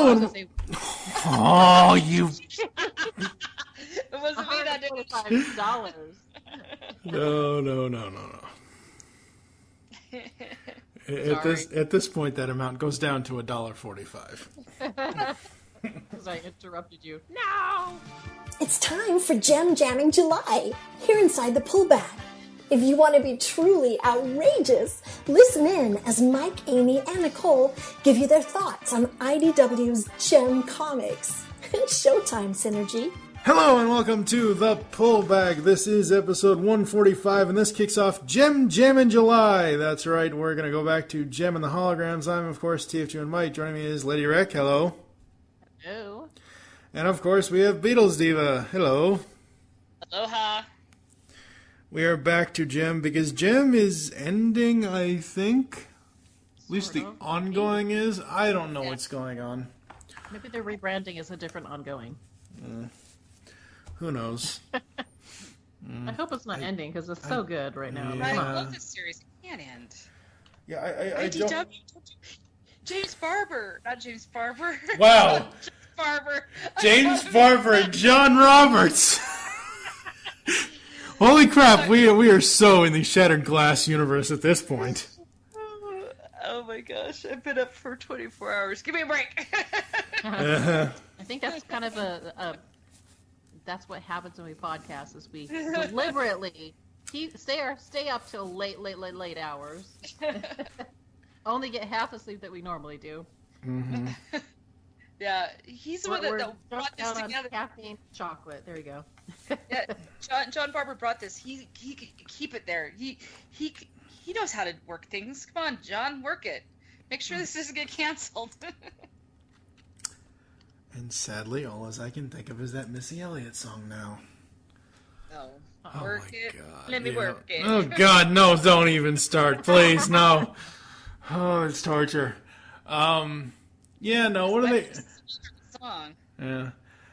Hello and... Oh, you... It wasn't me that did it. $5. No. At this point, that amount goes down to $1.45. Because I interrupted you. No! It's time for Gem Jamming July, here inside the pull bag. If you want to be truly outrageous, listen in as Mike, Aimee, and Nicole give you their thoughts on IDW's Gem Comics. Showtime synergy. Hello and welcome to the Pull Bag. This is episode 145, and this kicks off Gem Jammin' July. That's right, we're going to go back to Gem and the Holograms. I'm, of course, TF2 and Mike. Joining me is LadyWreck. Hello. Hello. And, of course, we have BeatlesDiva. Hello. Aloha. We are back to Gem because Gem is ending, I think. At least the ongoing is. I don't know what's going on. Maybe their rebranding is a different ongoing. Who knows? I hope it's not ending because it's so good right now. Yeah. I love this series. It can't end. Yeah, I IDW. don't... James Barber. Not James Barber. Wow. Barber. James Barber and John Roberts. Holy crap, we are so in the Shattered Glass universe at this point. Oh my gosh, I've been up for 24 hours. Give me a break. I think that's kind of that's what happens when we podcast is we deliberately stay up till late hours. Only get half the sleep that we normally do. Mm-hmm. Yeah, he's the one that brought this together. Caffeine, chocolate. There you go. Yeah, John Barber brought this. He keep it there. He knows how to work things. Come on, John, work it. Make sure this doesn't get canceled. And sadly, all as I can think of is that Missy Elliott song now. No, Oh work my it. God, Let me yeah. work it. Oh God, no! Don't even start, please. No. Oh, it's torture. Yeah, no. What are they? Song. Yeah.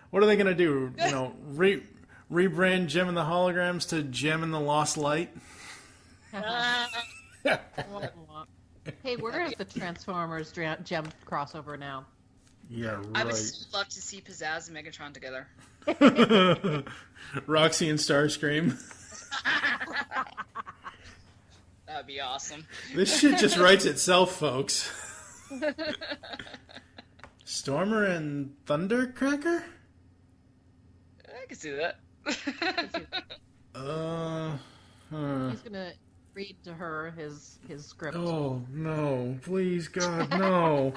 What are they gonna do? You know, rebrand Gem and the Holograms to Gem and the Lost Light? Hey, where is the Transformers Gem crossover now? Yeah, right. I would still love to see Pizzazz and Megatron together. Roxy and Starscream. That would be awesome. This shit just writes itself, folks. Stormer and Thundercracker? I can see that. He's gonna read to her his script. Oh, no. Please, God, no.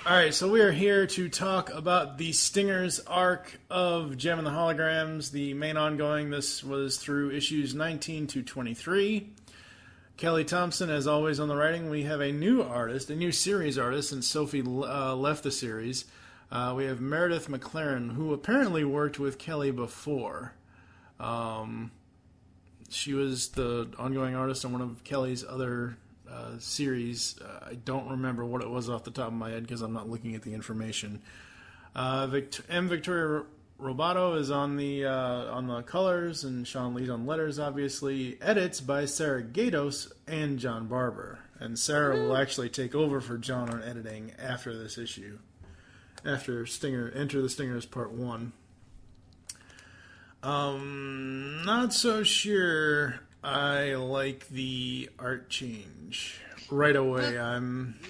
Alright, so we are here to talk about the Stingers arc of Gem and the Holograms, the main ongoing. This was through issues 19 to 23. Kelly Thompson, as always, on the writing. We have a new artist, a new series artist, since Sophie left the series. We have Meredith McLaren, who apparently worked with Kelly before. She was the ongoing artist on one of Kelly's other series. I don't remember what it was off the top of my head because I'm not looking at the information. Victoria Roboto is on the colors, and Sean Lee's on letters, obviously. Edits by Sarah Gatos and John Barber. And Sarah will actually take over for John on editing after this issue. After Enter the Stingers Part 1. Not so sure I like the art change. Right away,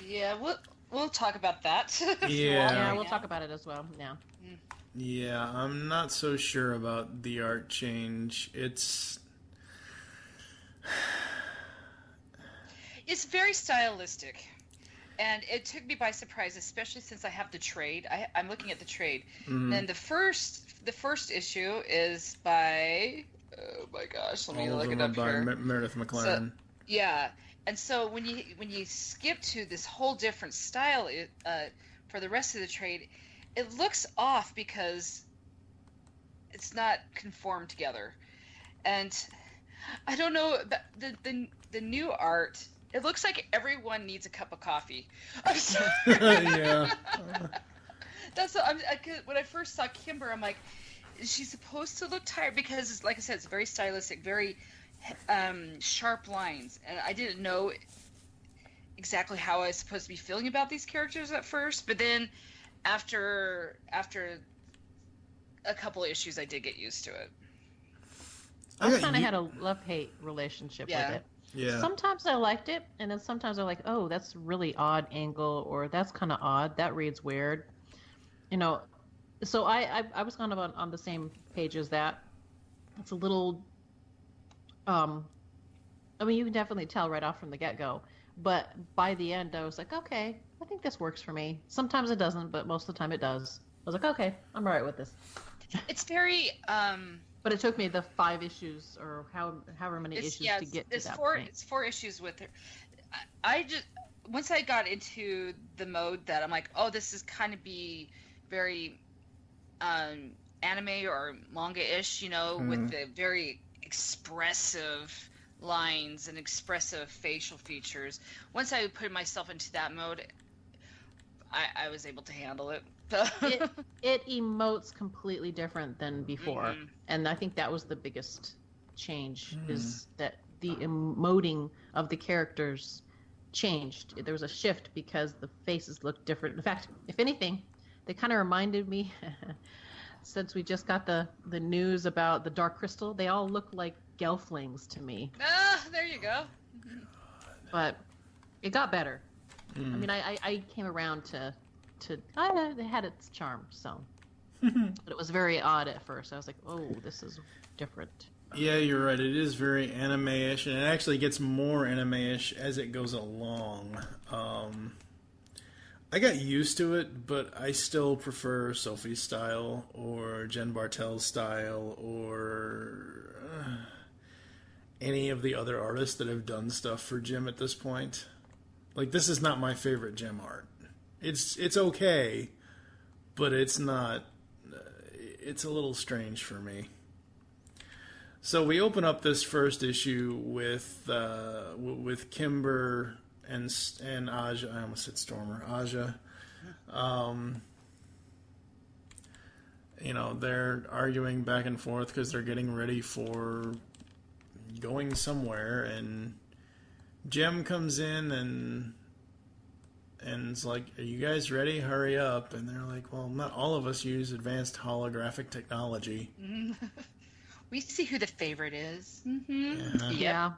Yeah, we'll talk about that. Yeah. Yeah, we'll talk about it as well now. Yeah, I'm not so sure about the art change. It's very stylistic. And it took me by surprise, especially since I have the trade. I'm looking at the trade. Mm-hmm. And the first issue is by, oh my gosh, let me look it up by here. Meredith McLaren. So, yeah, and so when you skip to this whole different style for the rest of the trade, it looks off because it's not conformed together. And I don't know, the new art. It looks like everyone needs a cup of coffee. I'm sorry. Yeah. That's what when I first saw Kimber, I'm like, is she supposed to look tired? Because, like I said, it's very stylistic, very sharp lines, and I didn't know exactly how I was supposed to be feeling about these characters at first. But then, after a couple of issues, I did get used to it. I kind of had a love-hate relationship with it. Yeah. Sometimes I liked it, and then sometimes I'm like, oh, that's really odd angle, or that's kind of odd. That reads weird. You know, so I was kind of on the same page as that. It's a little, I mean, you can definitely tell right off from the get-go. But by the end, I was like, okay, I think this works for me. Sometimes it doesn't, but most of the time it does. I was like, okay, I'm all right with this. It's very... But it took me the 5 issues or however many issues to get to that point. It's 4 issues with her. I just once I got into the mode that I'm like, oh, this is kind of be very anime or manga-ish, you know, with the very expressive lines and expressive facial features. Once I put myself into that mode, I was able to handle it. it emotes completely different than before, and I think that was the biggest change, is that the emoting of the characters changed. There was a shift because the faces looked different. In fact, if anything, they kind of reminded me since we just got the news about the Dark Crystal, they all look like gelflings to me. There you go. But it got better. I mean, I came around to it had its charm, so. But it was very odd at first. I was like, oh, this is different. Yeah, you're right. It is very anime-ish, and it actually gets more anime-ish as it goes along. I got used to it, but I still prefer Sophie's style or Jen Bartel's style or any of the other artists that have done stuff for Jem at this point. Like, this is not my favorite Jem art. It's okay, but it's not. It's a little strange for me. So we open up this first issue with Kimber and Aja. I almost said Stormer. Aja. You know, they're arguing back and forth because they're getting ready for going somewhere, and Jem comes in and it's like, are you guys ready? Hurry up. And they're like, well, not all of us use advanced holographic technology. We see who the favorite is. Yeah.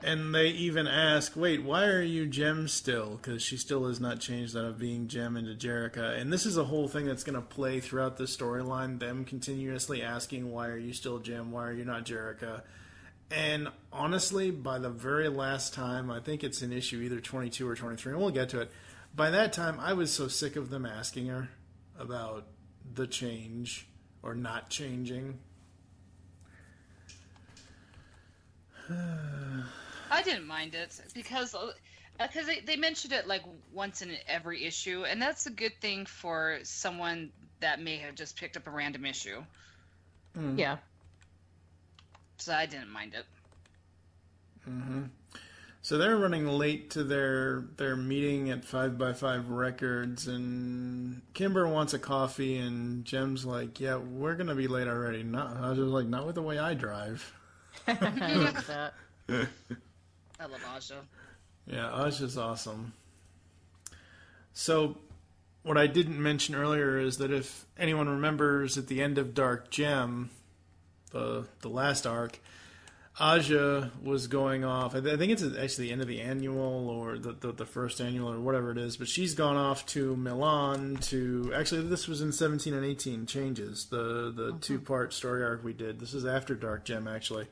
And they even ask, wait, why are you Jem still? Because she still has not changed out of being Jem into Jerrica. And this is a whole thing that's going to play throughout the storyline, them continuously asking, why are you still Jem? Why are you not Jerrica? And honestly, by the very last time, I think it's in issue either 22 or 23, and we'll get to it. By that time, I was so sick of them asking her about the change or not changing. I didn't mind it because they mentioned it like once in every issue, and that's a good thing for someone that may have just picked up a random issue. Yeah. So I didn't mind it. So they're running late to their meeting at 5x5 Records, and Kimber wants a coffee, and Jem's like, yeah, we're going to be late already. I was just like, not with the way I drive. I love that. I love Aja. Yeah, Aja's awesome. So what I didn't mention earlier is that if anyone remembers at the end of Dark Gem, the last arc, Aja was going off. I think it's actually the end of the annual or the first annual or whatever it is. But she's gone off to Milan to... Actually, this was in 17 and 18 changes. The two-part story arc we did. This is after Dark Gem, actually.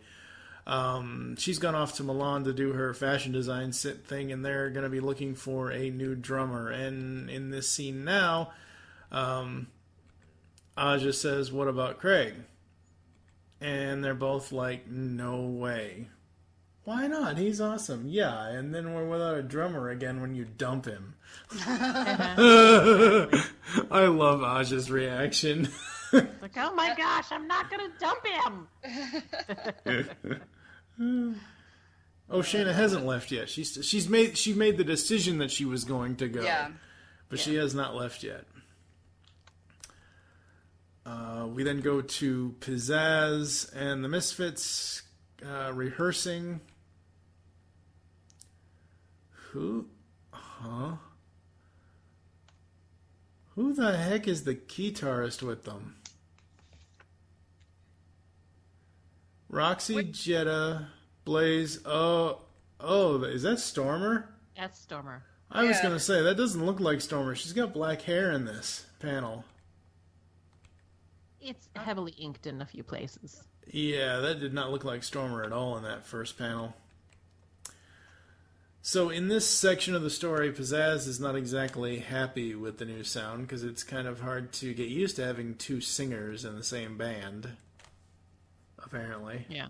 She's gone off to Milan to do her fashion design thing, and they're going to be looking for a new drummer. And in this scene now, Aja says, "What about Craig?" And they're both like, "No way." "Why not? He's awesome." "Yeah, and then we're without a drummer again when you dump him." I love Aja's reaction. Like, oh my gosh, I'm not going to dump him. Oh, Shayna hasn't left yet. She made the decision that she was going to go. Yeah. But she has not left yet. We then go to Pizzazz and the Misfits rehearsing. Who the heck is the guitarist with them? Roxy, Jetta, Blaze. Oh, is that Stormer? That's Stormer. I was going to say, that doesn't look like Stormer. She's got black hair in this panel. It's heavily inked in a few places. Yeah, that did not look like Stormer at all in that first panel. So in this section of the story, Pizzazz is not exactly happy with the new sound because it's kind of hard to get used to having two singers in the same band, apparently. Yeah.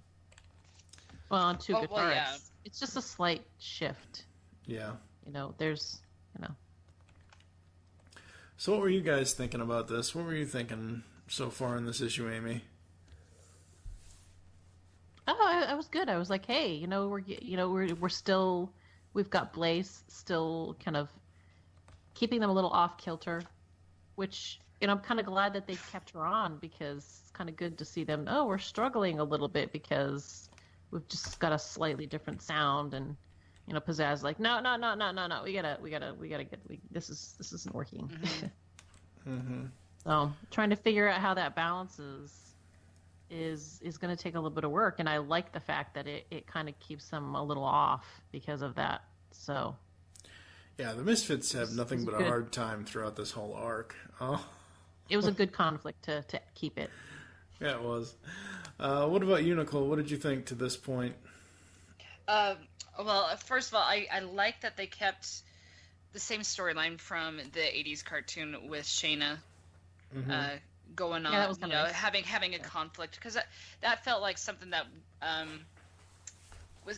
Well, on two guitarists. Well, yeah. It's just a slight shift. Yeah. So what were you guys thinking about this? What were you thinking so far in this issue, Aimee? Oh, I was good. I was like, hey, we're still, we've got Blaze still kind of keeping them a little off kilter, which, I'm kind of glad that they kept her on because it's kind of good to see them. Oh, we're struggling a little bit because we've just got a slightly different sound, and Pizzazz like, no, we gotta get this isn't working. Mm-hmm. So trying to figure out how that balances is going to take a little bit of work, and I like the fact that it kind of keeps them a little off because of that. So yeah, the Misfits have nothing but a hard time throughout this whole arc. Oh, it was a good conflict to keep it. Yeah, it was. What about you, Nicole? What did you think to this point? Well, first of all, I like that they kept the same storyline from the 80s cartoon with Shayna going on, that was nice. having a conflict, because that felt like something that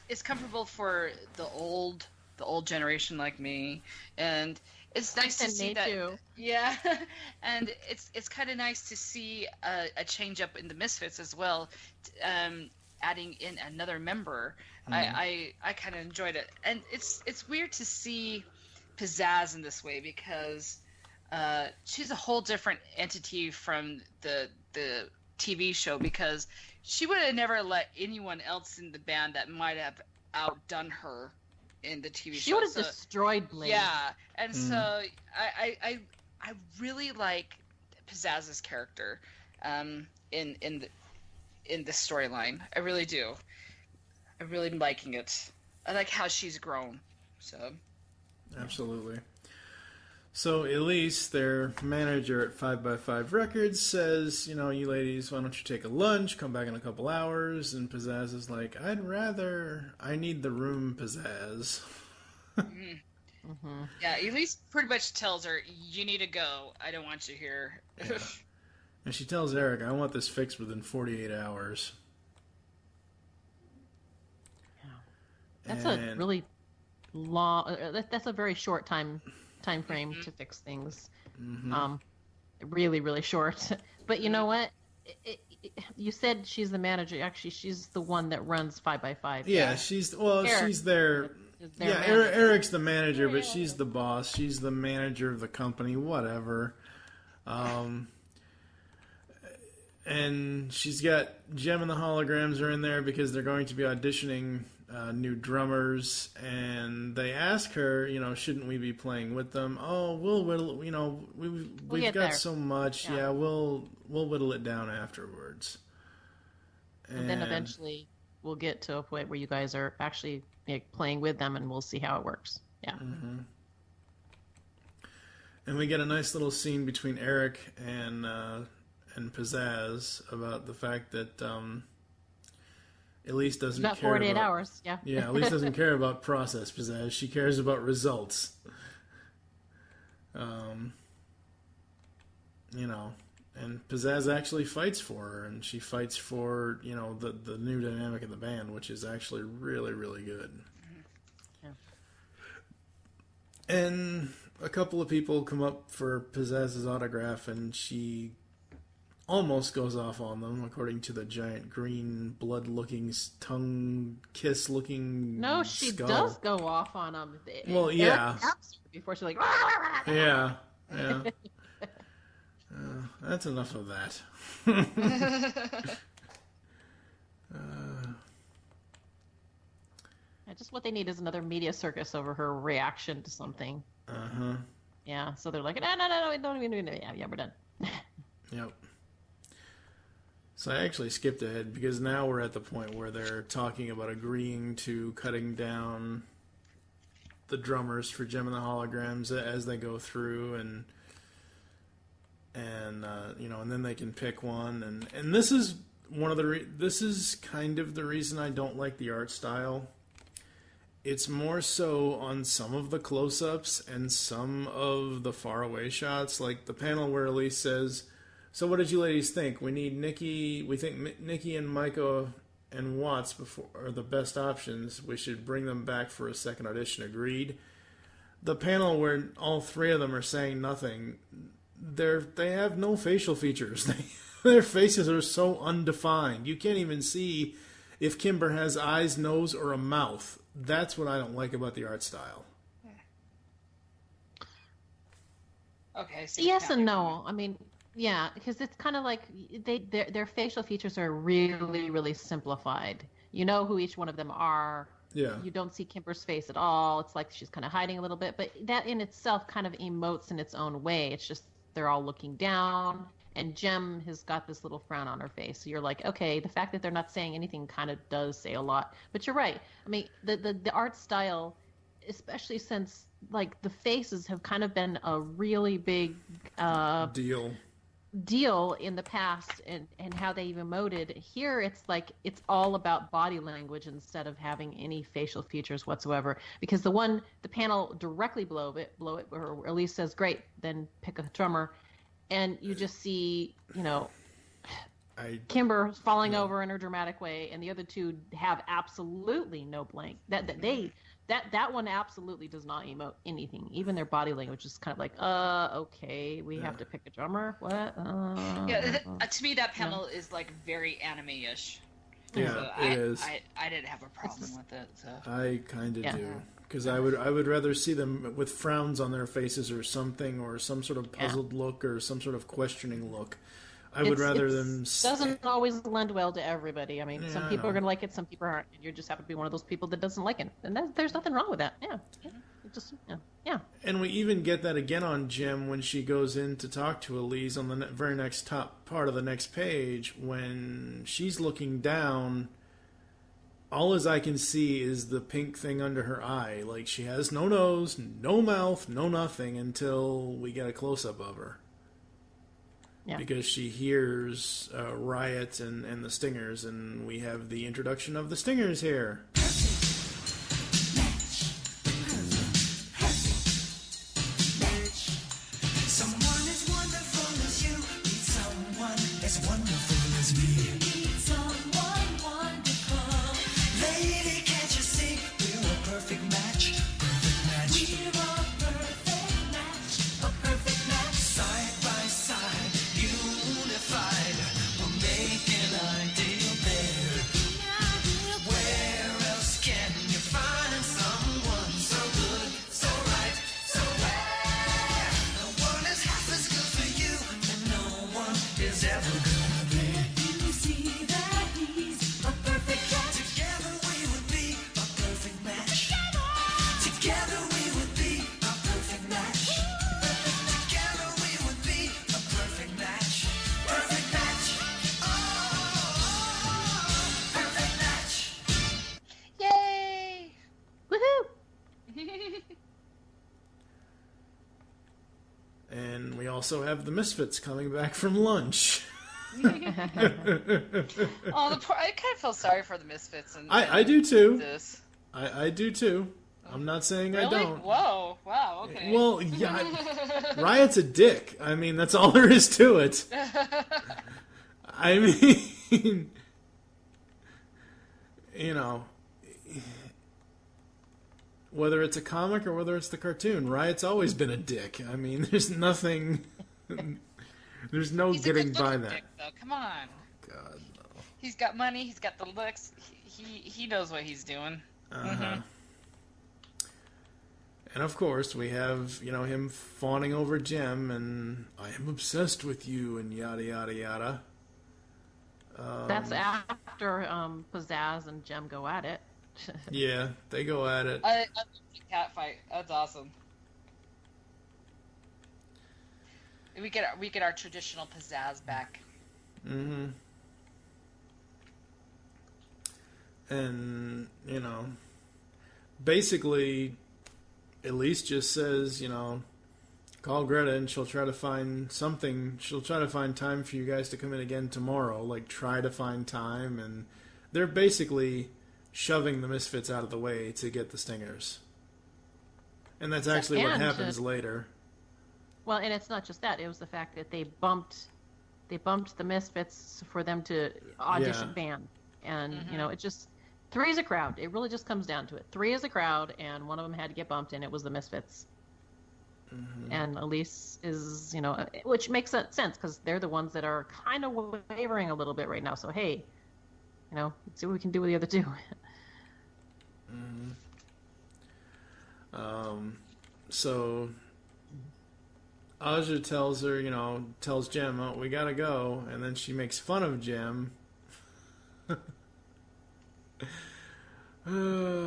is comfortable for the old generation like me, and it's nice to see that. Too. Yeah, and it's kind of nice to see a change up in the Misfits as well, adding in another member. I kind of enjoyed it, and it's weird to see Pizzazz in this way because she's a whole different entity from the TV show, because she would have never let anyone else in the band that might have outdone her in the TV show. She would have destroyed Blaze. Yeah, and so I really like Pizzazz's character in the storyline. I really do. I'm really liking it. I like how she's grown. So absolutely. So Elise, their manager at 5x5 Records, says, you ladies, why don't you take a lunch, come back in a couple hours? And Pizzazz is like, I need the room, Pizzazz. Yeah, Elise pretty much tells her, you need to go. I don't want you here. Yeah. And she tells Eric, I want this fixed within 48 hours. Yeah. That's a really long, that's a very short time frame to fix things. Really, really short. But you know what? You said she's the manager. Actually, she's the one that runs 5x5. Yeah, she's there. Yeah, Eric's the manager, but she's the boss. She's the manager of the company, whatever. And she's got Gem and the Holograms are in there because they're going to be auditioning new drummers, and they ask her, shouldn't we be playing with them? Oh, we'll whittle, we've got there. So much. Yeah, we'll whittle it down afterwards. And then eventually we'll get to a point where you guys are actually playing with them, and we'll see how it works. Yeah. Mm-hmm. And we get a nice little scene between Eric and Pizzazz about the fact that Elise doesn't about care 48 about, hours. Yeah. Yeah, Elise doesn't care about process, Pizzazz. She cares about results. You know, and Pizzazz actually fights for her, and she fights for, you know, the new dynamic of the band, which is actually really, really good. Yeah. And a couple of people come up for Pizzazz's autograph, and she almost goes off on them, according to the giant green blood-looking, tongue-kiss-looking No, she skull. does go off on them. Well, yeah. Before she's like, Yeah, yeah. That's enough of that. Just what they need is another media circus over her reaction to something. Uh-huh. Yeah, so they're like, no, don't even, yeah, we're done. Yep. So I actually skipped ahead because now we're at the point where they're talking about agreeing to cutting down the drummers for Gem and the Holograms as they go through, and you know, and then they can pick one, and this is one of the this is kind of the reason I don't like the art style. It's more so on some of the close-ups and some of the faraway shots, like the panel where Elise says, "So what did you ladies think? We think Nikki and Micah and Watts are the best options. We should bring them back for a second audition. Agreed." The panel where all three of them are saying nothing, they have no facial features. Their faces are so undefined. You can't even see if Kimber has eyes, nose, or a mouth. That's what I don't like about the art style. Okay. So yes and no. I mean, yeah, because it's kind of like their facial features are really, really simplified. You know who each one of them are. Yeah. You don't see Kimber's face at all. It's like she's kind of hiding a little bit, but that in itself kind of emotes in its own way. It's just they're all looking down, and Gem has got this little frown on her face. So you're like, okay, the fact that they're not saying anything kind of does say a lot. But you're right. I mean, the art style, especially since like the faces have kind of been a really big deal in the past, and how they've emoted. Here it's like it's all about body language instead of having any facial features whatsoever, because the panel directly below it where Elise says great, then pick a drummer, and you just see, you know, Kimber falling over in her dramatic way, and the other two have absolutely no blank. That one absolutely does not emote anything. Even their body language is kind of like, okay, we have to pick a drummer. What? To me, that panel is like very anime-ish. Yeah, so it is. I didn't have a problem with it. So. I kind of do, because I would rather see them with frowns on their faces or something, or some sort of puzzled look, or some sort of questioning look. I would rather them. Doesn't always lend well to everybody. I mean, some people are going to like it, some people aren't. And you just happen to be one of those people that doesn't like it, and there's nothing wrong with that. Yeah. And we even get that again on Gem when she goes in to talk to Elise on the very next top part of the next page. When she's looking down, all as I can see is the pink thing under her eye. Like, she has no nose, no mouth, no nothing until we get a close-up of her. Yeah. Because she hears RIOT and the Stingers, and we have the introduction of the Stingers here. Someone as wonderful as you need someone as wonderful as me. Need someone wonderful. Lady, can't you see we're a perfect match? Perfect match. We're a perfect match. A perfect match. Side by side. Unified, we'll make an ideal pair. Where else can you find someone so good, so right, so rare? No one is half as good for you, and no one is ever gonna be. You see that he's a perfect match. Together we would be a perfect match. Together we would be a perfect match. Together we would be a perfect match. Perfect match. Oh, perfect match. also have the Misfits coming back from lunch. Oh, the poor, I kind of feel sorry for the Misfits. I do too. This. I do too. I'm not saying Really? I don't. Whoa! Wow. Okay. Well, yeah, Riot's a dick. I mean, that's all there is to it. I mean, you know, whether it's a comic or whether it's the cartoon, Riot's always been a dick. I mean, there's nothing. There's no He's getting a good by looking that. dick, though. Come on. God, no. He's got money. He's got the looks. He knows what he's doing. Uh-huh. And of course, we have, him fawning over Jem, and I am obsessed with you, and yada, yada, yada. That's after Pizzazz and Jem go at it. Yeah, they go at it. I love the cat fight. That's awesome. We get our traditional pizzazz back. Mm-hmm. And, basically, Elise just says, call Greta and she'll try to find something. She'll try to find time for you guys to come in again tomorrow. Like, try to find time. And they're basically shoving the Misfits out of the way to get the Stingers. And that's actually what happens later. Well, and it's not just that. It was the fact that they bumped the Misfits for them to audition band. And, it just... 3 is a crowd. It really just comes down to it. 3 is a crowd, and one of them had to get bumped, and it was the Misfits. Mm-hmm. And Elise is, which makes sense, because they're the ones that are kind of wavering a little bit right now. So, hey, let's see what we can do with the other 2. Mm-hmm. So Aja tells her, tells Jem, oh, we gotta go, and then she makes fun of Jem. And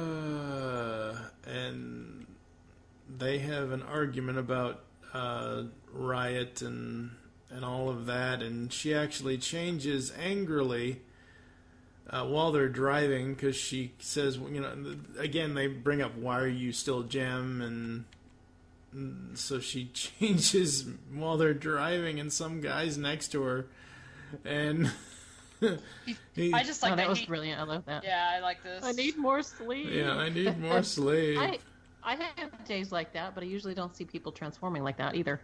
they have an argument about Riot and all of that, and she actually changes angrily while they're driving, because she says, again, they bring up, why are you still Jem? And so she changes while they're driving, and some guy's next to her, and I just like that. That was brilliant. I love that. Yeah, I like this. I need more sleep. Yeah, I need more sleep. I have days like that, but I usually don't see people transforming like that either.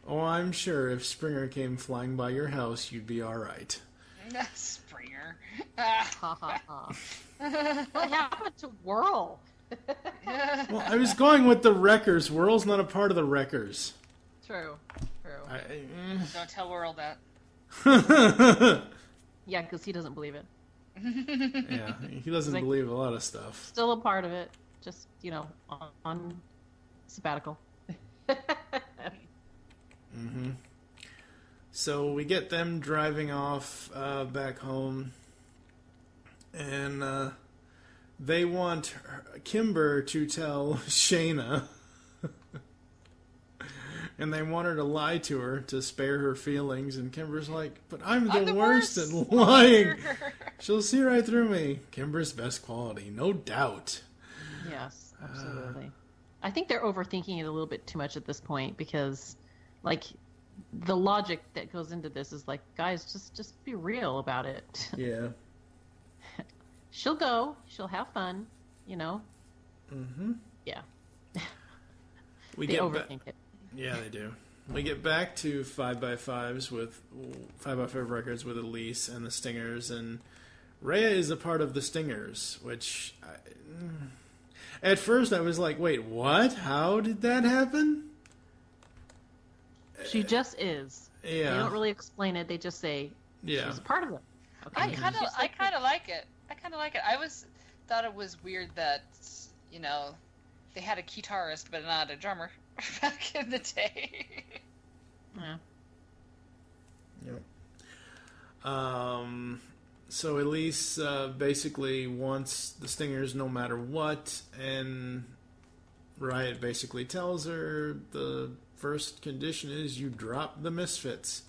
Oh, I'm sure if Springer came flying by your house, you'd be all right. Springer. Ha ha ha. What happened to Whirl? Well, I was going with the Wreckers. Whirl's not a part of the Wreckers. True. Don't tell Whirl that. Yeah, because he doesn't believe it. Yeah, he doesn't believe a lot of stuff. Still a part of it, just on sabbatical. Mm-hmm. So we get them driving off back home, and they want Kimber to tell Shayna. And they want her to lie to her to spare her feelings. And Kimber's like, but I'm the worst at lying. She'll see right through me. Kimber's best quality, no doubt. Yes, absolutely. I think they're overthinking it a little bit too much at this point, because, the logic that goes into this is guys, just be real about it. Yeah. She'll go. She'll have fun, Mm-hmm. Yeah. They overthink it. Yeah, they do. We get back to 5x5s with 5x5 records with Elise and the Stingers, and Rhea is a part of the Stingers, which at first I was like, wait, what? How did that happen? She just is. Yeah. They don't really explain it. They just say she's a part of them. Okay. I kind of like it. I thought it was weird that they had a guitarist but not a drummer back in the day. Yeah. Yep. So Elise basically wants the Stingers no matter what, and Riot basically tells her the first condition is you drop the Misfits.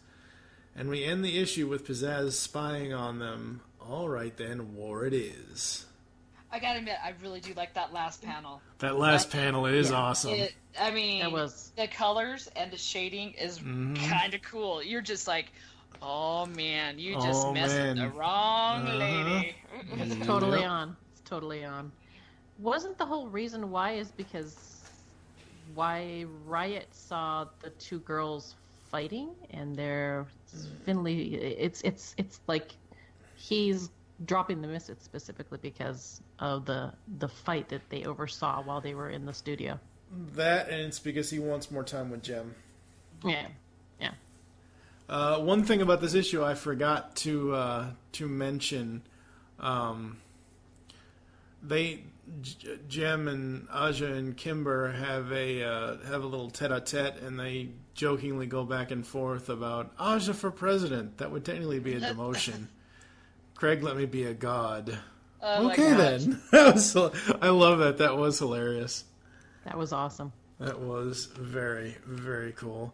And we end the issue with Pizzazz spying on them. All right then, war it is. I gotta admit, I really do like that last panel. That last panel is awesome. I mean, It was. the colors and the shading is kind of cool. You're just like, oh man, you just messed with the wrong lady. It's totally on. It's totally on. Wasn't the whole reason why is because why Riot saw the two girls fighting and they're Finley. It's like he's dropping the misfits specifically because of the fight that they oversaw while they were in the studio. That, and it's because he wants more time with Jem. Yeah, yeah. One thing about this issue I forgot to mention, Jem and Aja and Kimber have a little tete-a-tete, and they jokingly go back and forth about Aja for president. That would technically be a demotion. Craig, let me be a god. Oh okay then. I love that. That was hilarious. That was awesome. That was very, very cool.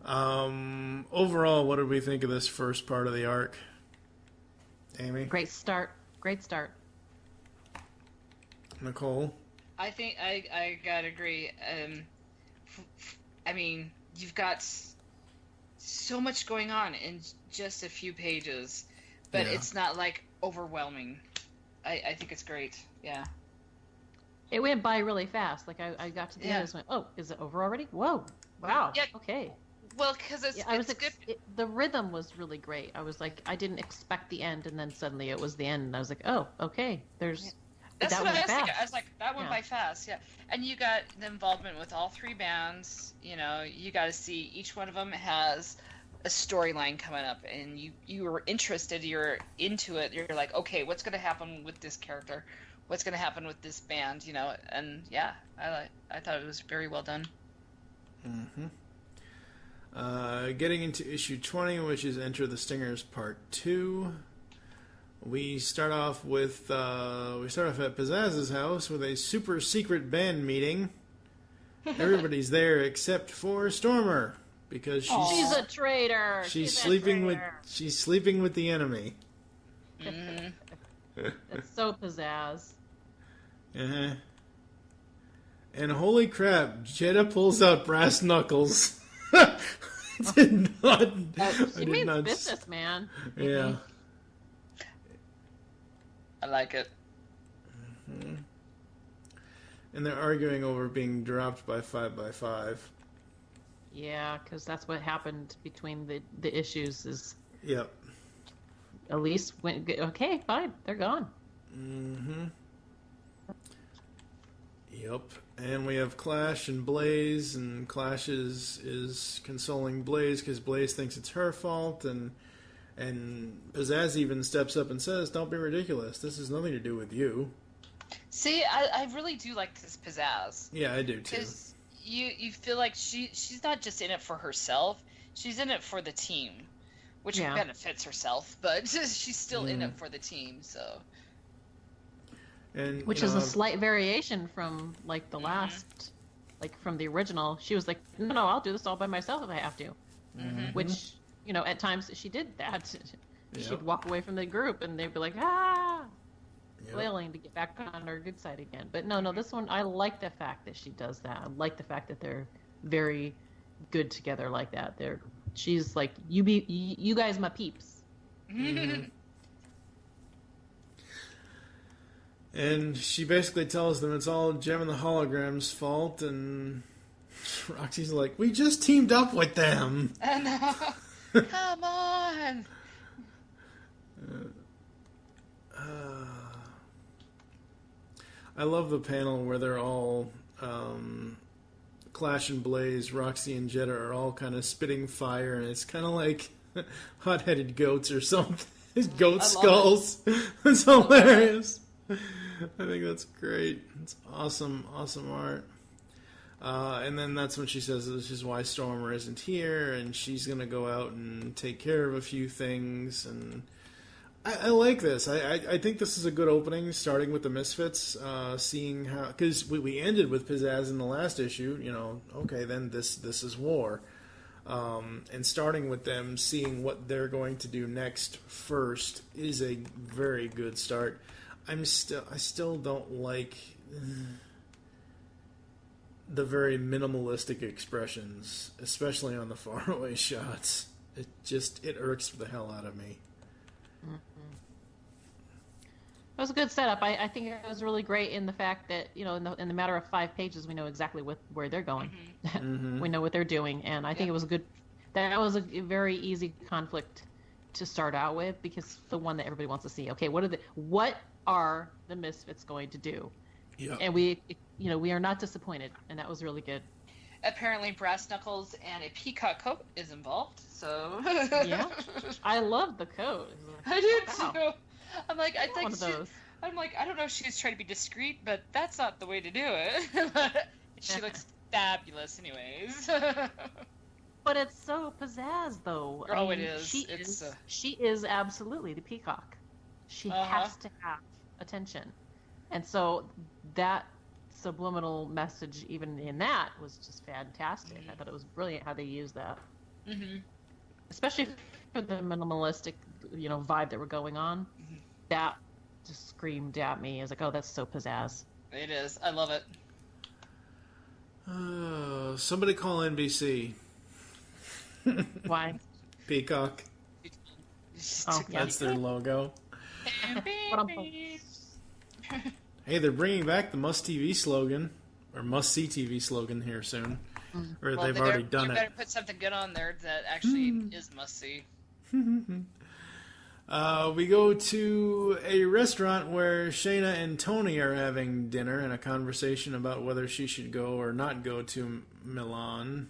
Overall, what did we think of this first part of the arc? Aimee? Great start. Great start. Nicole? I think I gotta agree. I mean, you've got so much going on in just a few pages, but it's not like overwhelming. I think it's great. Yeah. It went by really fast. Like I got to the end and went, oh, is it over already? Whoa. Wow. Yeah. Okay. Well, because it's good. The rhythm was really great. I was like, I didn't expect the end, and then suddenly it was the end, and I was like, oh, okay. There's. That's that what I was fast. thinking. I was like, that went by fast, yeah. And you got the involvement with all three bands. You know, you got to see each one of them has a storyline coming up, and you were interested. You're into it. You're like, okay, what's going to happen with this character? What's going to happen with this band? You know, and yeah, I thought it was very well done. Mm-hmm. Getting into issue 20, which is Enter the Stingers Part 2. We start off at Pizzazz's house with a super secret band meeting. Everybody's there except for Stormer because she's a traitor. She's sleeping with the enemy. It's so pizzazz. Uh-huh. And holy crap, Jeddah pulls out brass knuckles. She means business, man. Yeah. I like it. Mm-hmm. And they're arguing over being dropped by 5x5. Yeah, because that's what happened between the issues is... Yep. Elise went, okay, fine, they're gone. Mm-hmm. Yep. And we have Clash and Blaze, and Clash is consoling Blaze because Blaze thinks it's her fault, and Pizzazz even steps up and says, don't be ridiculous. This has nothing to do with you. See, I really do like this Pizzazz. Yeah, I do too. Because you feel like she's not just in it for herself. She's in it for the team. Which benefits herself, but she's still in it for the team, so... And, which is a slight variation from, like, the last... Like, from the original. She was like, no, I'll do this all by myself if I have to. Mm-hmm. Which... You know, at times she did that. She'd walk away from the group and they'd be like, flailing to get back on her good side again. But no, this one, I like the fact that she does that. I like the fact that they're very good together like that. She's like, you guys my peeps. Mm-hmm. And she basically tells them it's all Jem and the Holograms' fault, and Roxy's like, we just teamed up with them. I know. Come on! I love the panel where they're all Clash and Blaze, Roxy and Jeddah are all kind of spitting fire, and it's kind of like hot-headed goats or something. Goat skulls. It's hilarious. I think that's great. It's awesome art. And then that's when she says this is why Stormer isn't here, and she's going to go out and take care of a few things. And I like this. I think this is a good opening, starting with the Misfits, seeing how... Because we ended with Pizzazz in the last issue, you know, okay, then this is war. And starting with them, seeing what they're going to do next first is a very good start. I still don't like the very minimalistic expressions, especially on the faraway shots. It irks the hell out of me. It was a good setup. I think it was really great in the fact that, in the matter of 5 pages, we know exactly where they're going. We know what they're doing, and I think it was that was a very easy conflict to start out with, because the one that everybody wants to see. Okay, what are the Misfits going to do? Yeah. And we are not disappointed, and that was really good. Apparently, brass knuckles and a peacock coat is involved. So Yeah, I love the coat. I do Wow. too. I'm like, I One think of those. I'm like, I don't know if she's trying to be discreet, but that's not the way to do it. She looks fabulous, anyways. But it's so pizzazz, though. Oh, it is. She is absolutely the peacock. She has to have attention, and so that subliminal message, even in that, was just fantastic. I thought it was brilliant how they used that, especially for the minimalistic, vibe that we're going on. That just screamed at me. I was like, oh, that's so pizzazz. It is. I love it. Somebody call NBC. Why? Peacock. Oh, yeah. That's their logo. Ba-dum-bum. Hey, they're bringing back the Must TV slogan, or Must See TV slogan here soon. Or Well, they've they already done better it. put something good on there that actually is must see. We go to a restaurant where Shayna and Tony are having dinner and a conversation about whether she should go or not go to Milan.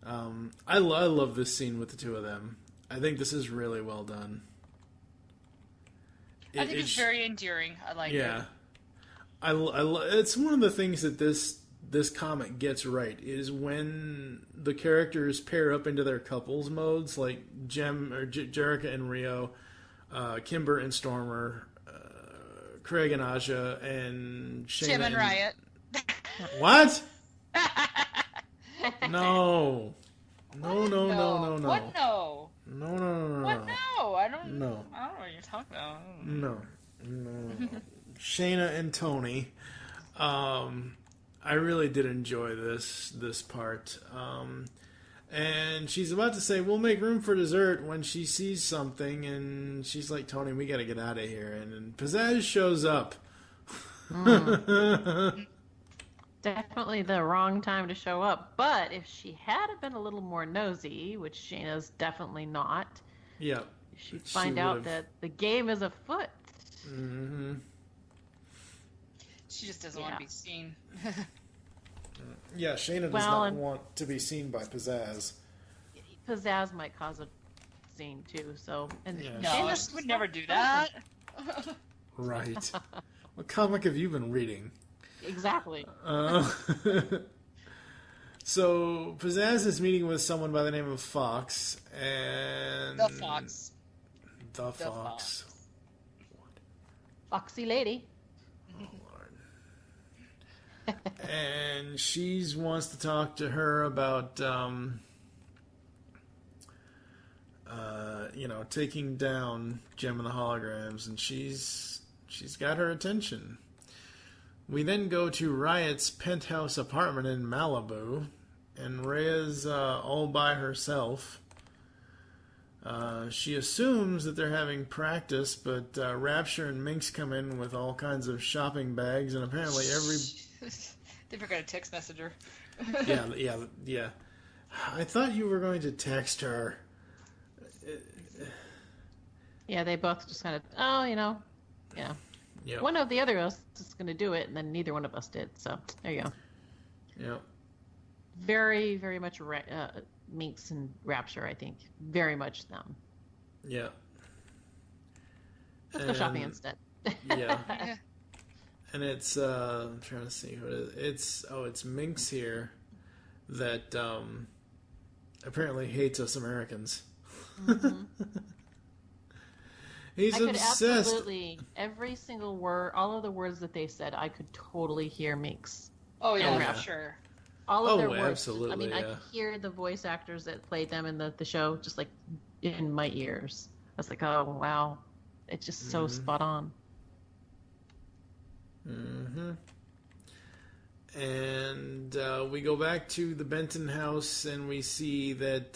I love this scene with the two of them. I think this is really well done. I think it's very endearing. I like it. Yeah. It's one of the things that this comic gets right, is when the characters pair up into their couples modes, like Jerrica and Rio, Kimber and Stormer, Craig and Aja, and Shayna Tim and Riot. What? No. No. What no? No. What no? No. What no? I don't know No. what you're talking about. No. Shayna and Tony. I really did enjoy this part. And she's about to say, we'll make room for dessert, when she sees something, and she's like, Tony, we gotta get out of here. And then Pizzazz shows up. Definitely the wrong time to show up. But if she had been a little more nosy, which Shayna's definitely not, Yep. she'd find out that the game is afoot. Mm-hmm. She just doesn't want to be seen. Yeah, Shayna does not want to be seen by Pizzazz. Pizzazz might cause a scene too. So, and Yeah. No, Shayna's she would never do that. Right. What comic have you been reading? Exactly. So Pizzazz is meeting with someone by the name of Fox, and The Fox. The Fox. Foxy lady. Oh, Lord. And she wants to talk to her about, taking down Gem and the Holograms, and she's got her attention. We then go to Riot's penthouse apartment in Malibu, and Rhea's all by herself. She assumes that they're having practice, but Rapture and Minx come in with all kinds of shopping bags, and apparently They forgot to text message her. Yeah. I thought you were going to text her. Yeah, they both just kind of, yeah. Yep. One of the other us is going to do it, and then neither one of us did. So there you go. Yep. Very, very much Minx and Rapture, I think. Very much them. Yeah. Let's go shopping instead. Yeah. And it's I'm trying to see who it is. It's Minx here that apparently hates us Americans. Mm-hmm. He's I could obsessed. absolutely, every single word, all of the words that they said, I could totally hear Minx. Oh yeah, yeah. for sure. All of their words. Absolutely, I mean, I yeah. could hear the voice actors that played them in the show just like in my ears. I was like, oh wow, it's just so spot on. Mm-hmm. And we go back to the Benton house, and we see that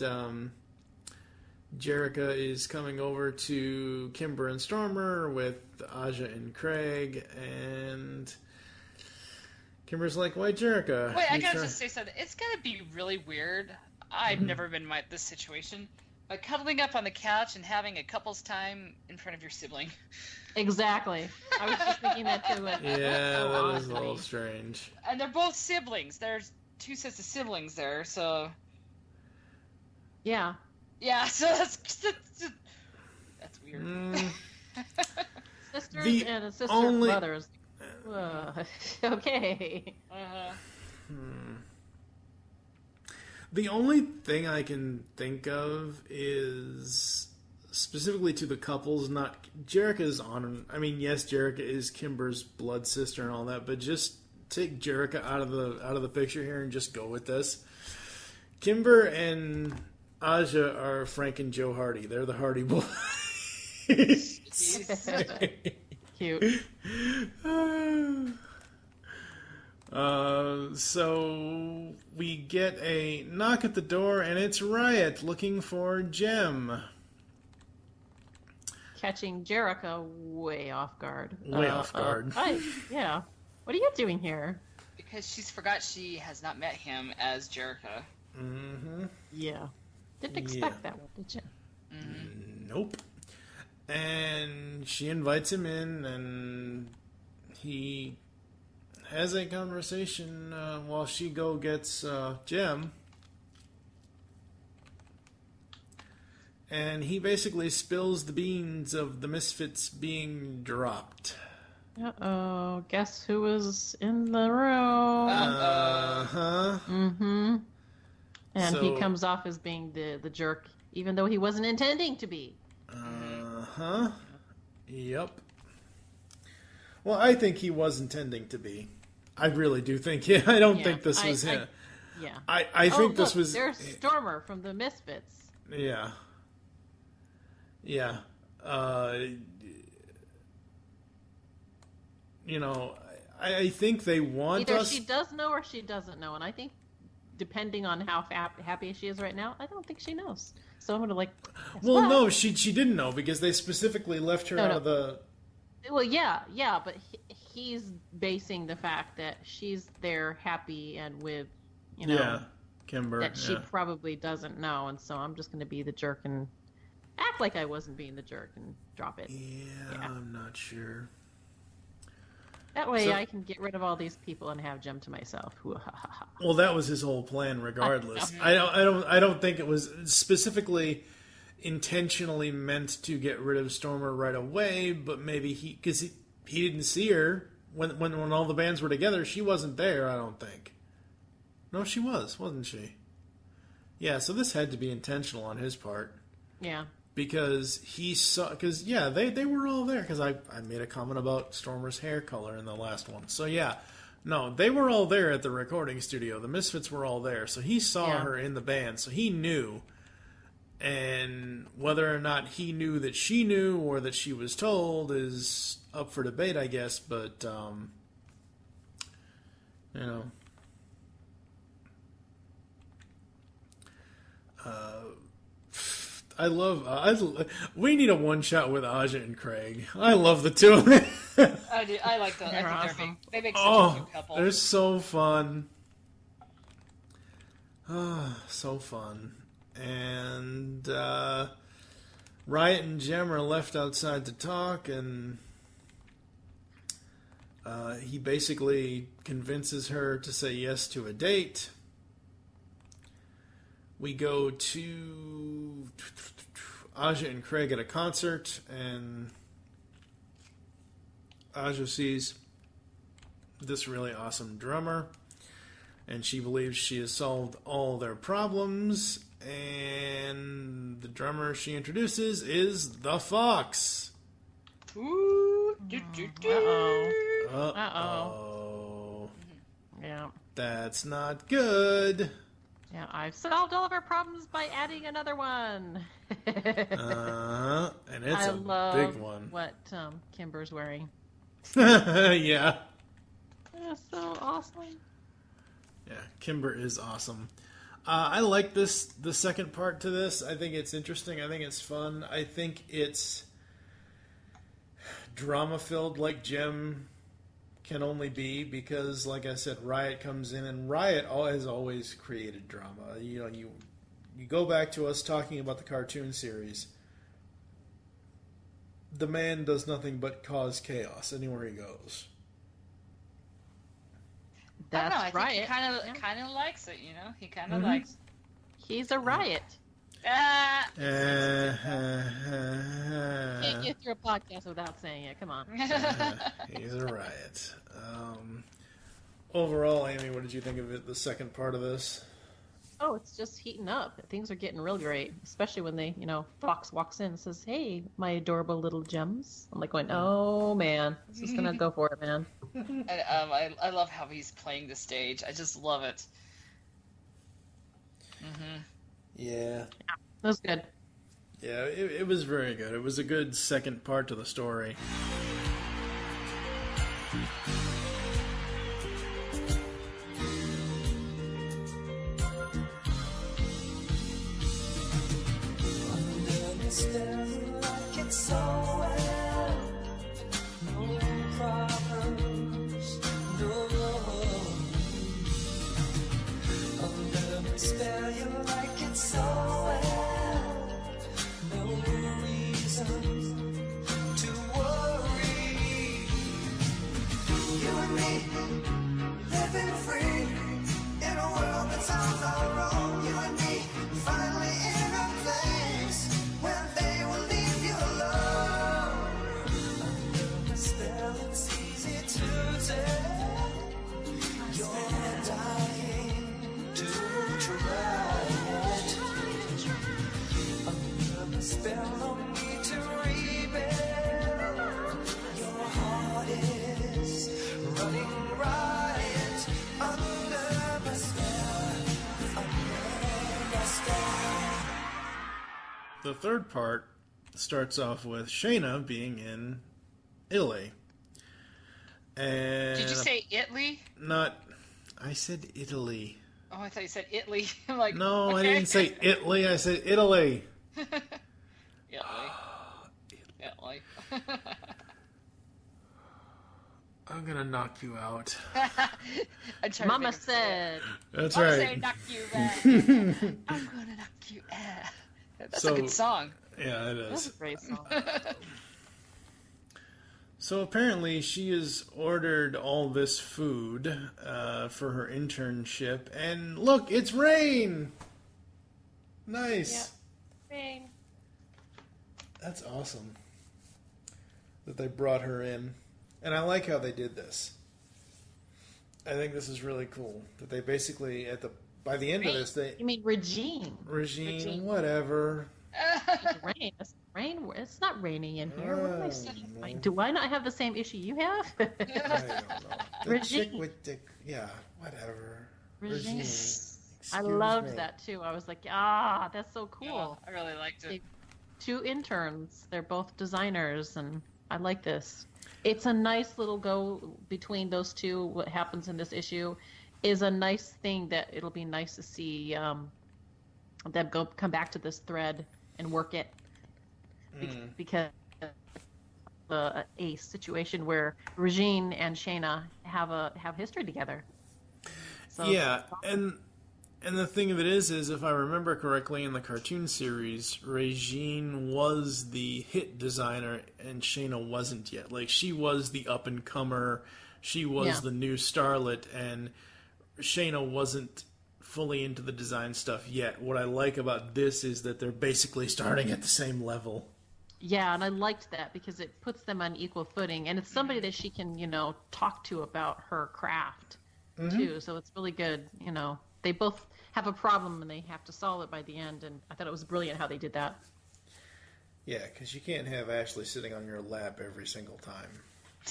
Jerica is coming over to Kimber and Stormer with Aja and Craig, and Kimber's like, "Why, Jerica?" Wait, I gotta just say something. It's gonna be really weird. I've Mm-hmm. never been in this situation. But cuddling up on the couch and having a couple's time in front of your sibling. Exactly. I was just thinking that too. Yeah, So that is a little oddly. strange. And they're both siblings. There's two sets of siblings there, so Yeah. yeah. So that's weird. Mm, Sisters The and a sister only- brothers. Okay. The only thing I can think of is specifically to the couples, not Jerica's on. I mean, yes, Jerica is Kimber's blood sister and all that, but just take Jerica out of the picture here and just go with this. Kimber and Aja are Frank and Joe Hardy. They're the Hardy Boys. Cute. So we get a knock at the door, and it's Riot looking for Jem. Catching Jerica way off guard. Way off guard. Yeah. What are you doing here? Because she's forgot she has not met him as Jerica. Mm-hmm. Yeah. Didn't expect that one, did you? Nope. And she invites him in, and he has a conversation while she gets Jem. And he basically spills the beans of the Misfits being dropped. Uh-oh. Guess who was in the room? Uh-huh. Mm-hmm. And So- he comes off as being the jerk, even though he wasn't intending to be. Uh-huh. Yep. Well, I think he was intending to be. I really do think. Yeah, I don't Yeah, think this was him. Yeah. I think this look, was. There's Stormer from the Misfits. Yeah. Yeah. You know, I think they want Either us. she does know or she doesn't know, and I think depending on how happy she is right now, I don't think she knows. So I'm gonna guess Well, what? no, she didn't know because they specifically left her No, out no. of the. Well, yeah, but he's basing the fact that she's there happy and with, Yeah, Kimber. that she yeah. probably doesn't know, and so I'm just going to be the jerk and act like I wasn't being the jerk and drop it. Yeah, I'm not sure. That way So- I can get rid of all these people and have Jem to myself. Well, that was his whole plan, regardless. I don't think it was specifically intentionally meant to get rid of Stormer right away, but maybe because he didn't see her when all the bands were together. She wasn't there, I don't think. No, she wasn't she? Yeah, so this had to be intentional on his part Yeah. because they were all there because I made a comment about Stormer's hair color in the last one. So yeah. No, they were all there at the recording studio. The Misfits were all there. So he saw Yeah. her in the band. So he knew. And whether or not he knew that she knew or that she was told is up for debate, I guess. But, you know. We need a one shot with Aja and Craig. I love the two of them. I do. I like them. I They're think awesome. they make such a Oh, cute couple. they're so fun. So fun. And Riot and Jem are left outside to talk, and he basically convinces her to say yes to a date. We go to Aja and Craig at a concert, and Aja sees this really awesome drummer, and she believes she has solved all their problems, and the drummer she introduces is the Fox. Ooh, do, do, do. Uh-oh. Uh-oh. Yeah. That's not good. Yeah, I've solved all of our problems by adding another one. And it's I a love big one. what Kimber's wearing. Yeah. That's so awesome. Yeah, Kimber is awesome. I like the second part to this. I think it's interesting. I think it's fun. I think it's drama-filled like Jem can only be because, like I said, Riot comes in, and Riot has always created drama. You know, you go back to us talking about the cartoon series. The man does nothing but cause chaos anywhere he goes. That's I don't know, I think Riot. he kind of likes it, you know? He kind of likes it. He's a Riot. Ah! Can't get through a podcast without saying it. Come on. He's a Riot. Overall, Aimee, what did you think of it, the second part of this? Oh, it's just heating up. Things are getting real great, especially when they, Fox walks in and says, "Hey, my adorable little gems." I'm like going, "Oh man, this is gonna go for it, man." And, I love how he's playing the stage. I just love it. Mm-hmm. Yeah. That was good. Yeah, it was very good. It was a good second part to the story. The third part starts off with Shayna being in Italy. And Did you say Italy? I said Italy. Oh, I thought you said Italy. I'm like, no, okay. I didn't say Italy. I said Italy. Italy. I'm gonna knock you out. Mama said. That's Mama right. say knock you out. I'm gonna knock you out. That's a good song. Yeah, it That's is. a great song. So apparently she has ordered all this food for her internship, and look, it's rain. Nice. Yeah. Rain. That's awesome that they brought her in, and I like how they did this. I think this is really cool that they basically by the end of this You mean Regine? Regine, whatever. It's rain. It's not raining in here. What am I saying? Do I not have the same issue you have? I don't know. The Regine. chick with the whatever. Regine. I Excuse loved me. that too. I was like, that's so cool. Yeah, I really liked it. 2 interns. They're both designers, and I like this. It's a nice little go between those two. What happens in this issue is a nice thing that it'll be nice to see them come back to this thread and work it. Because a situation where Regine and Shayna have history together. So, Yeah, and the thing of it is if I remember correctly in the cartoon series, Regine was the hit designer and Shayna wasn't yet. Like, she was the up-and-comer, she was the new starlet, and Shayna wasn't fully into the design stuff yet. What I like about this is that they're basically starting at the same level. Yeah, and I liked that because it puts them on equal footing, and it's somebody that she can, talk to about her craft, too. So it's really good, They both have a problem, and they have to solve it by the end, and I thought it was brilliant how they did that. Yeah, because you can't have Ashley sitting on your lap every single time.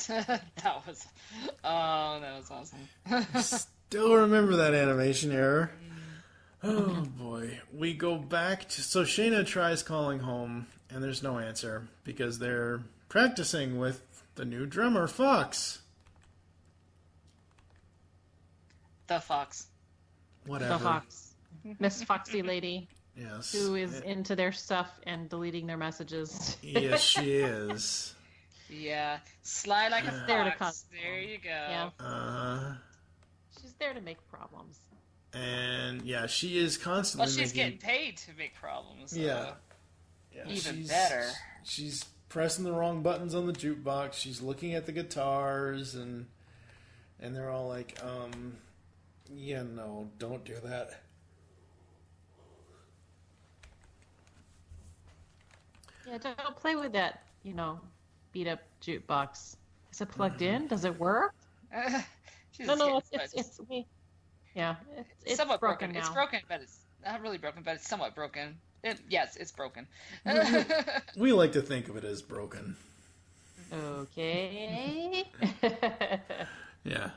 that was awesome. Still remember that animation error. Oh, boy. We go back to... So Shayna tries calling home, and there's no answer, because they're practicing with the new drummer, Fox. The Fox. Whatever. The Fox. Miss Foxy Lady. Yes. Who is into their stuff and deleting their messages. Yes, she is. Yeah. Sly like a there to fox. There you go. Yeah. She's there to make problems. And yeah, she is constantly. Well, she's making... getting paid to make problems. So. Yeah. Even better. She's pressing the wrong buttons on the jukebox. She's looking at the guitars, and they're all like, yeah, no, don't do that. Yeah, don't play with that, beat up jukebox. Is it plugged in? Does it work? No, it's somewhat broken now. It's broken, but it's not really broken, but it's somewhat broken. Yes, it's broken. We like to think of it as broken. Okay. Yeah.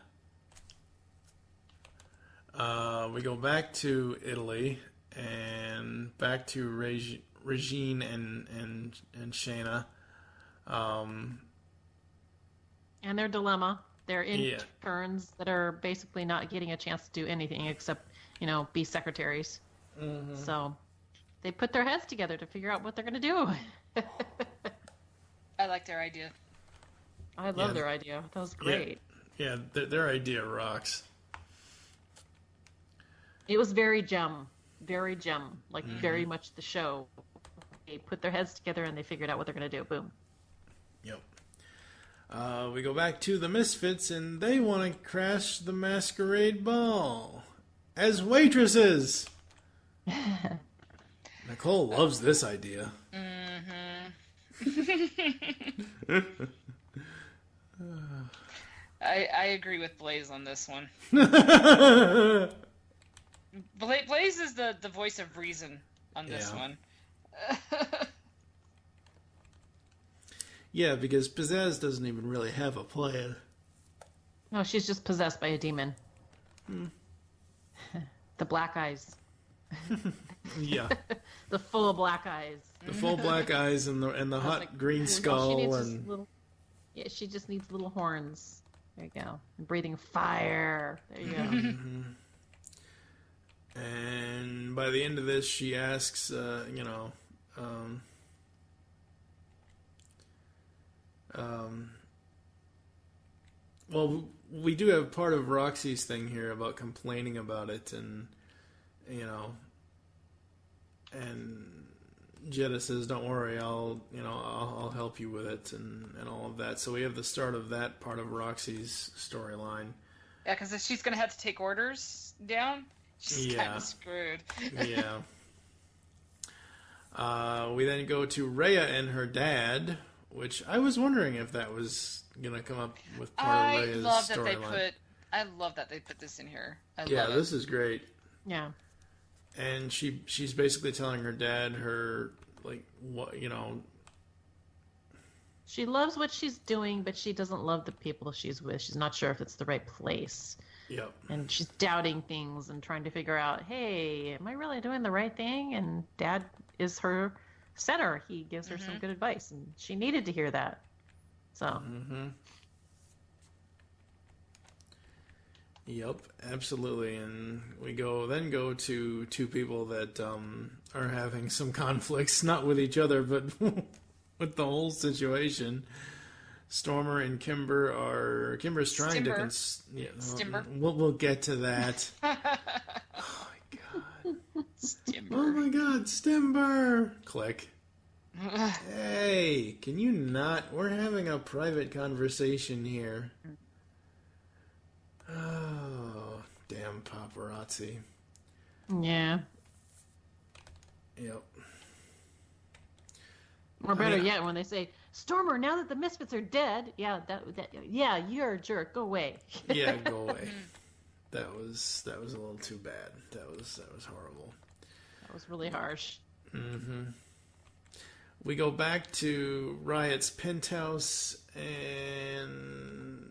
We go back to Italy and back to Regine and Shayna. And their dilemma. They're interns that are basically not getting a chance to do anything except, be secretaries. Mm-hmm. So they put their heads together to figure out what they're going to do. I like their idea. I love their idea. That was great. Yeah, their idea rocks. It was very JEM. Very JEM. Like, very much the show. They put their heads together and they figured out what they're going to do. Boom. Yep. We go back to the Misfits, and they want to crash the masquerade ball as waitresses. Nicole loves this idea. I agree with Blaze on this one. Blaze is the voice of reason on this one. Yeah, because Pizzazz doesn't even really have a plan. No, she's just possessed by a demon. The black eyes. Yeah. The full black eyes. The full black eyes and the hot green skull she just needs little horns. There you go. And breathing fire. There you go. And by the end of this, she asks, well, we do have part of Roxy's thing here about complaining about it, and and Jetta says, "Don't worry, I'll help you with it," and all of that. So we have the start of that part of Roxy's storyline. Yeah, because she's gonna have to take orders down. She's kind of screwed. Yeah. We then go to Rhea and her dad, which I was wondering if that was gonna come up with part of Rhea's storyline. I love that they put this in here. This is great. Yeah. And she's basically telling her dad she loves what she's doing, but she doesn't love the people she's with. She's not sure if it's the right place. Yep. And she's doubting things and trying to figure out, hey, am I really doing the right thing? And Dad is her center. He gives her some good advice, and she needed to hear that. So. Yep, absolutely. And we go to two people that are having some conflicts, not with each other, but with the whole situation. Stormer and Kimber's trying to Stimber. We'll get to that. Oh my god. Stimber. Oh my god, Stimber. Click. Hey, can you not? We're having a private conversation here. Oh, damn paparazzi. Yeah. Yep. Or better yet, when they say, Stormer, now that the Misfits are dead, you're a jerk. Go away. Yeah, go away. That was a little too bad. That was horrible. That was really harsh. We go back to Riot's penthouse, and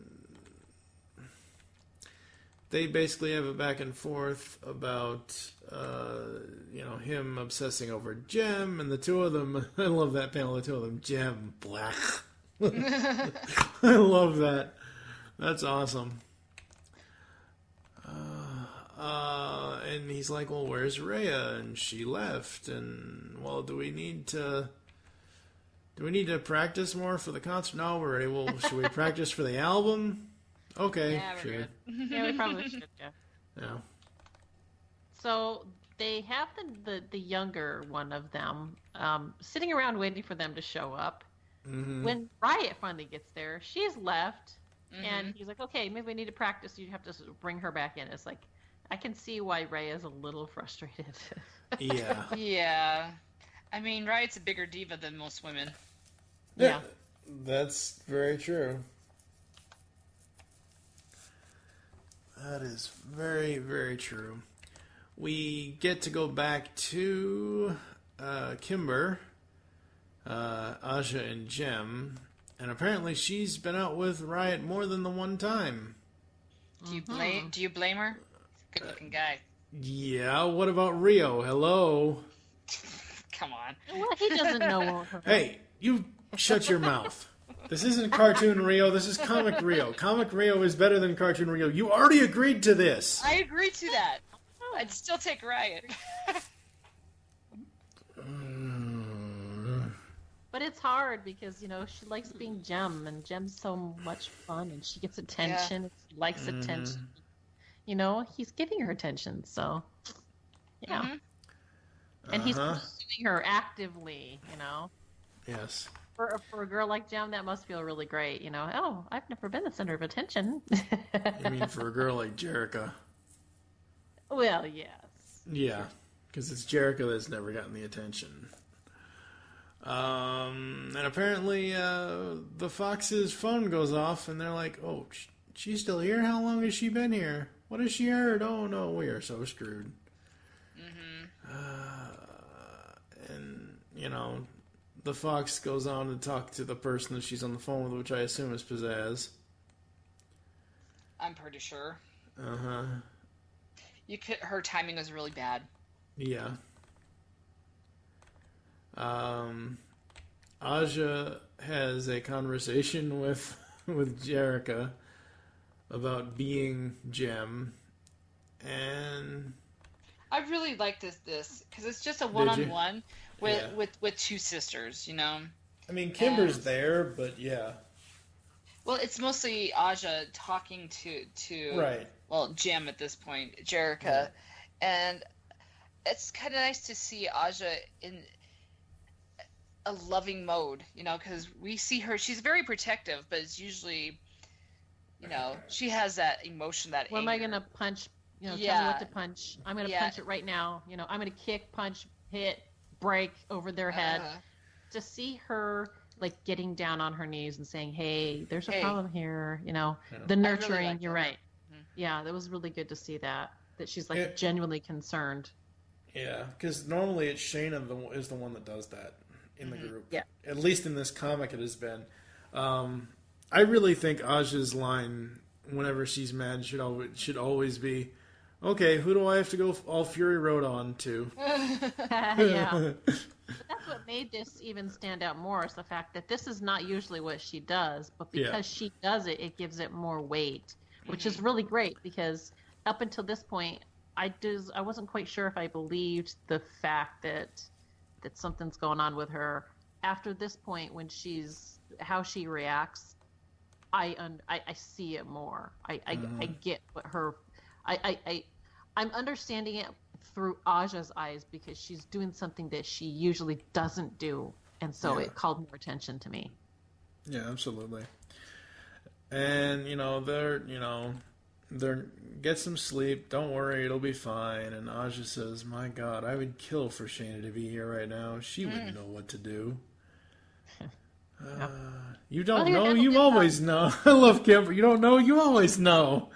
they basically have a back and forth about, him obsessing over Jem, and the two of them, I love that panel, the two of them, Jem, black. I love that. That's awesome. And he's like, well, where's Rhea? And she left. And, well, do we need to practice more for the concert? No, we're ready. Well, should we practice for the album? Okay, Yeah, we're sure. good. Yeah, we probably should, yeah. Yeah. So they have the younger one of them sitting around waiting for them to show up. Mm-hmm. When Riot finally gets there, she's left, Mm-hmm. and he's like, okay, maybe we need to practice. You have to bring her back in. It's like, I can see why Ray is a little frustrated. Yeah. Yeah. I mean, Riot's a bigger diva than most women. Yeah. That's very true. That is very, very true. We get to go back to Kimber, Aja, and Jem, and apparently she's been out with Riot more than the one time. Do you blame her? Good looking guy. Yeah, what about Rio? Hello? Come on. Well, he doesn't know her. Hey, you shut your mouth. This isn't cartoon Rio, this is comic Rio. Comic Rio is better than cartoon Rio. You already agreed to this. I agree to that. I'd still take Riot. But it's hard because, you know, she likes being Jem, and Jem's so much fun, and she gets attention, and she likes attention. You know, he's giving her attention, so, yeah. Mm-hmm. And he's pursuing her actively, you know. Yes. For a girl like Jem, that must feel really great, you know. Oh, I've never been the center of attention. You mean for a girl like Jerica? Well, yes. Yeah, because it's Jerica that's never gotten the attention. And apparently the Fox's phone goes off, and they're like, oh, she's still here? How long has she been here? What has she heard? Oh, no, we are so screwed. And, you know, the Fox goes on to talk to the person that she's on the phone with, which I assume is Pizzazz. I'm pretty sure. Uh-huh. Her timing was really bad. Yeah. Aja has a conversation with Jerica about being Jem, and I really like this because it's just a one-on-one Yeah. with two sisters, you know. I mean, Kimber's there, but yeah. Well, it's mostly Aja talking to Right. well, Jem at this point, Jerica, and it's kind of nice to see Aja in a loving mode, you know, because we see her, she's very protective, but it's usually, you know, she has that emotion, that What am anger. I going to punch? You know, tell Yeah. me what to punch. I'm going to punch it right now. You know, I'm going to kick, punch, hit, break over their head. To see her, like, getting down on her knees and saying, hey, there's a problem here, you know, the nurturing, liked you're that. right. Yeah, that was really good to see that she's, like, genuinely concerned. Yeah, because normally it's Shayna is the one that does that in the group. Yeah. At least in this comic it has been. I really think Aja's line, whenever she's mad, should always be, okay, who do I have to go all Fury Road on to? Yeah. But that's what made this even stand out more, is the fact that this is not usually what she does, but because she does it, it gives it more weight, which is really great, because up until this point, I wasn't quite sure if I believed the fact that something's going on with her. After this point, when how she reacts, I see it more. I get what her, I'm understanding it through Aja's eyes, because she's doing something that she usually doesn't do, and so it called more attention to me. Yeah, absolutely. And they're get some sleep. Don't worry, it'll be fine. And Aja says, "My God, I would kill for Shayna to be here right now. She wouldn't know what to do." You don't know. You always know. I love Kimber. You don't know. You always know.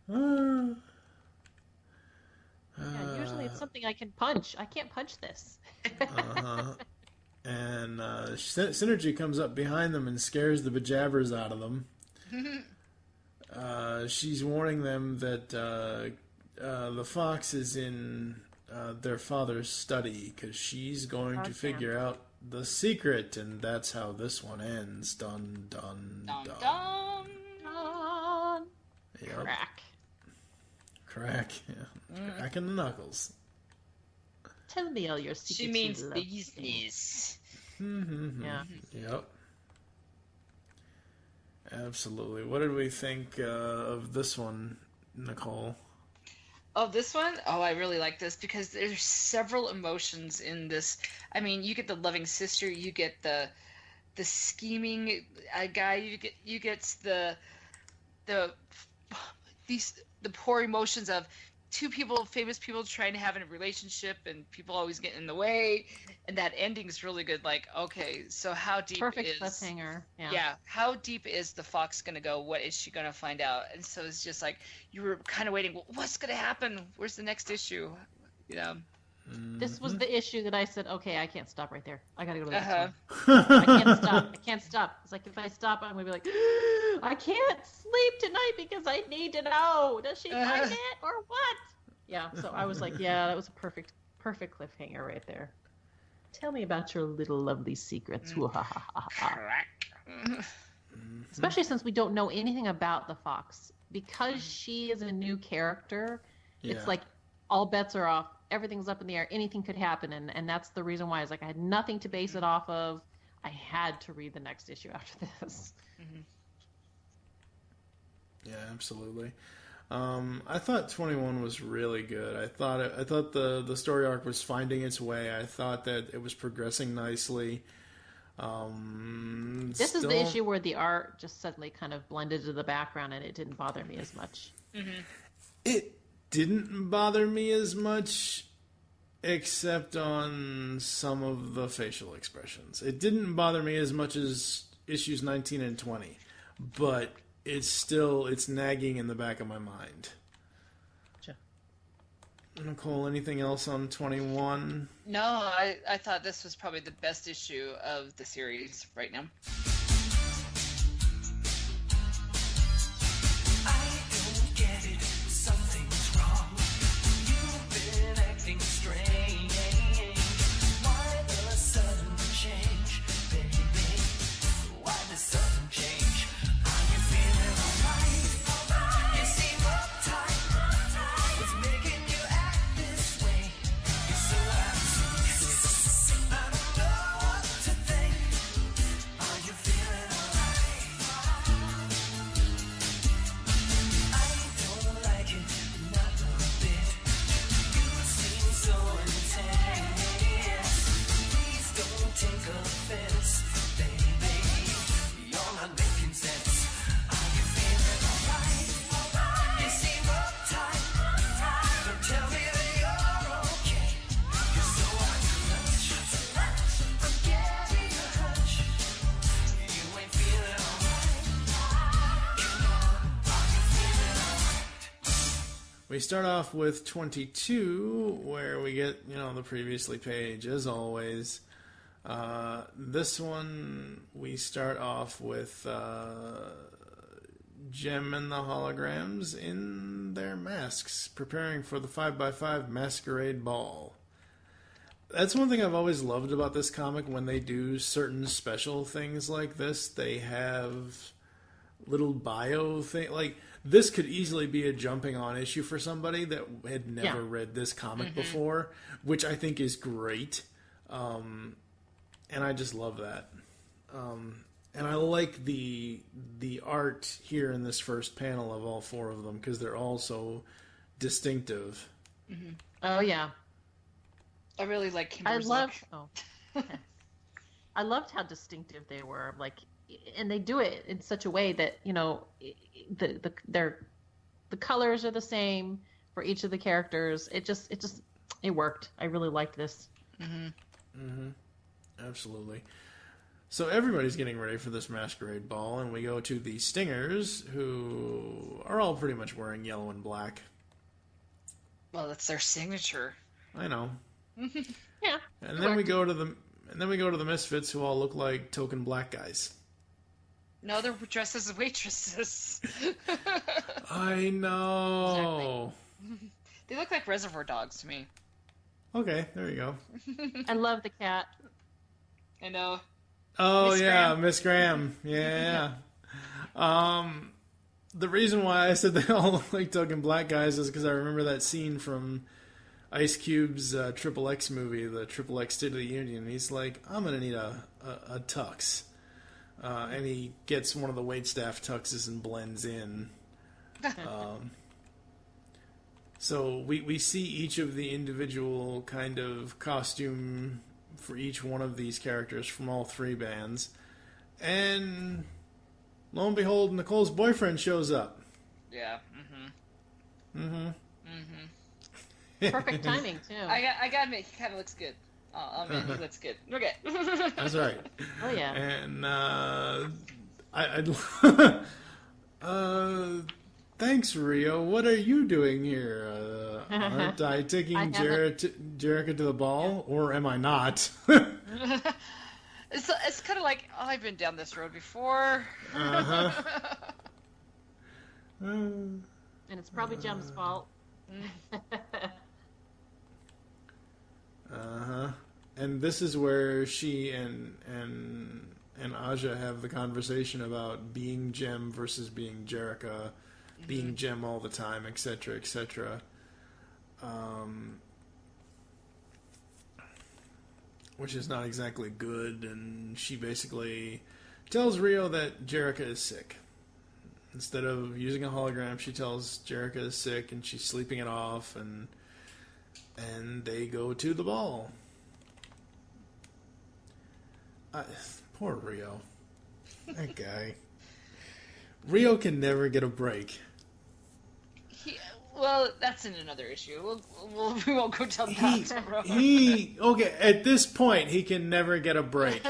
Yeah, usually it's something I can punch. I can't punch this. And Synergy comes up behind them and scares the bejabbers out of them. She's warning them that the fox is in their father's study, because she's going to figure out the secret, and that's how this one ends. Dun, dun, dun. Dun, dun. Dun. Yep. Crack. Crack. Yeah. Cracking the knuckles. Tell me all your secrets. She means you love. business. Yeah. Yep. Absolutely. What did we think of this one, Nicole? Oh, this one? Oh, I really like this because there's several emotions in this. I mean, you get the loving sister, you get the scheming guy, you get the poor emotions of two people, famous people trying to have a relationship and people always get in the way, and that ending is really good. Like, okay, so how deep Perfect cliffhanger. yeah, how deep is the fox gonna go? What is she gonna find out? And so it's just like you were kind of waiting. Well, what's gonna happen? Where's the next issue? You know. This was the issue that I said, okay, I can't stop right there. I gotta go to the next Uh-huh. one. I can't stop. It's like, if I stop, I'm gonna be like, I can't sleep tonight because I need to know. Does she find it or what? Yeah, so I was like, yeah, that was a perfect cliffhanger right there. Tell me about your little lovely secrets. Especially since we don't know anything about the fox. Because she is a new character, it's like all bets are off. Everything's up in the air. Anything could happen. And that's the reason why. It's like I had nothing to base it off of. I had to read the next issue after this. Yeah, absolutely. I thought 21 was really good. I thought the story arc was finding its way. I thought that it was progressing nicely. This is the issue where the art just suddenly kind of blended to the background and it didn't bother me as much. It didn't bother me as much, except on some of the facial expressions. It didn't bother me as much as issues 19 and 20, but it's nagging in the back of my mind. Sure. Nicole, anything else on 21? No, I thought this was probably the best issue of the series right now. I don't get it, something's wrong. You've been acting strange. Why the sudden change, baby? Why the sudden change? Are you feeling alright? You seem uptight. What's making you act this way? You're so absent. I don't know what to think. Are you feeling alright? I don't like it, not a bit. You seem so intense. Please don't take offense, baby. You're not making sense. Are you feeling alright? You seem uptight. Don't tell me that you're okay. You're so out of touch. I'm getting a hunch. You ain't feeling alright. Come on, are you feeling alright? We start off with 22, where we get, the previously page, as always. This one, we start off with Jem and the Holograms in their masks, preparing for the 5x5 masquerade ball. That's one thing I've always loved about this comic. When they do certain special things like this, they have little bio thing. Like, this could easily be a jumping on issue for somebody that had never read this comic before, which I think is great. And I just love that. And I like the art here in this first panel of all four of them, because they're all so distinctive. Oh, yeah. I really like I Kimber's loved. look. Oh, okay. I loved how distinctive they were. Like, and they do it in such a way that the colors are the same for each of the characters. It worked. I really liked this. Absolutely. So everybody's getting ready for this masquerade ball, and we go to the Stingers, who are all pretty much wearing yellow and black. Well, that's their signature. I know. Yeah. And then we go to the Misfits, who all look like token black guys. No, they're dressed as waitresses. I know. They look like Reservoir Dogs to me. Okay, there you go. I love the cat. I know. Oh, Miss yeah, Graham. Miss Graham. Yeah. the reason why I said they all look like token black guys is because I remember that scene from Ice Cube's Triple X movie, the Triple X State of the Union. He's like, I'm going to need a tux. And he gets one of the waitstaff tuxes and blends in. So we see each of the individual kind of costume for each one of these characters from all three bands. And lo and behold, Nicole's boyfriend shows up. Yeah. Perfect timing too. I gotta admit, he kind of looks good. Oh man, he looks good. Okay. That's right. Oh yeah. And thanks, Rio. What are you doing here? Aren't I taking Jerica to the ball, or am I not? It's kind of like, oh, I've been down this road before. And it's probably Jem's fault. And this is where she and Aja have the conversation about being Jem versus being Jerica, being Jem all the time, etc., etc. Which is not exactly good, and she basically tells Rio that Jerica is sick. Instead of using a hologram, she tells Jerica is sick, and she's sleeping it off, and they go to the ball. Poor Rio. That guy. Rio can never get a break. Well, that's in another issue. We won't go down that road. Okay, at this point, he can never get a break.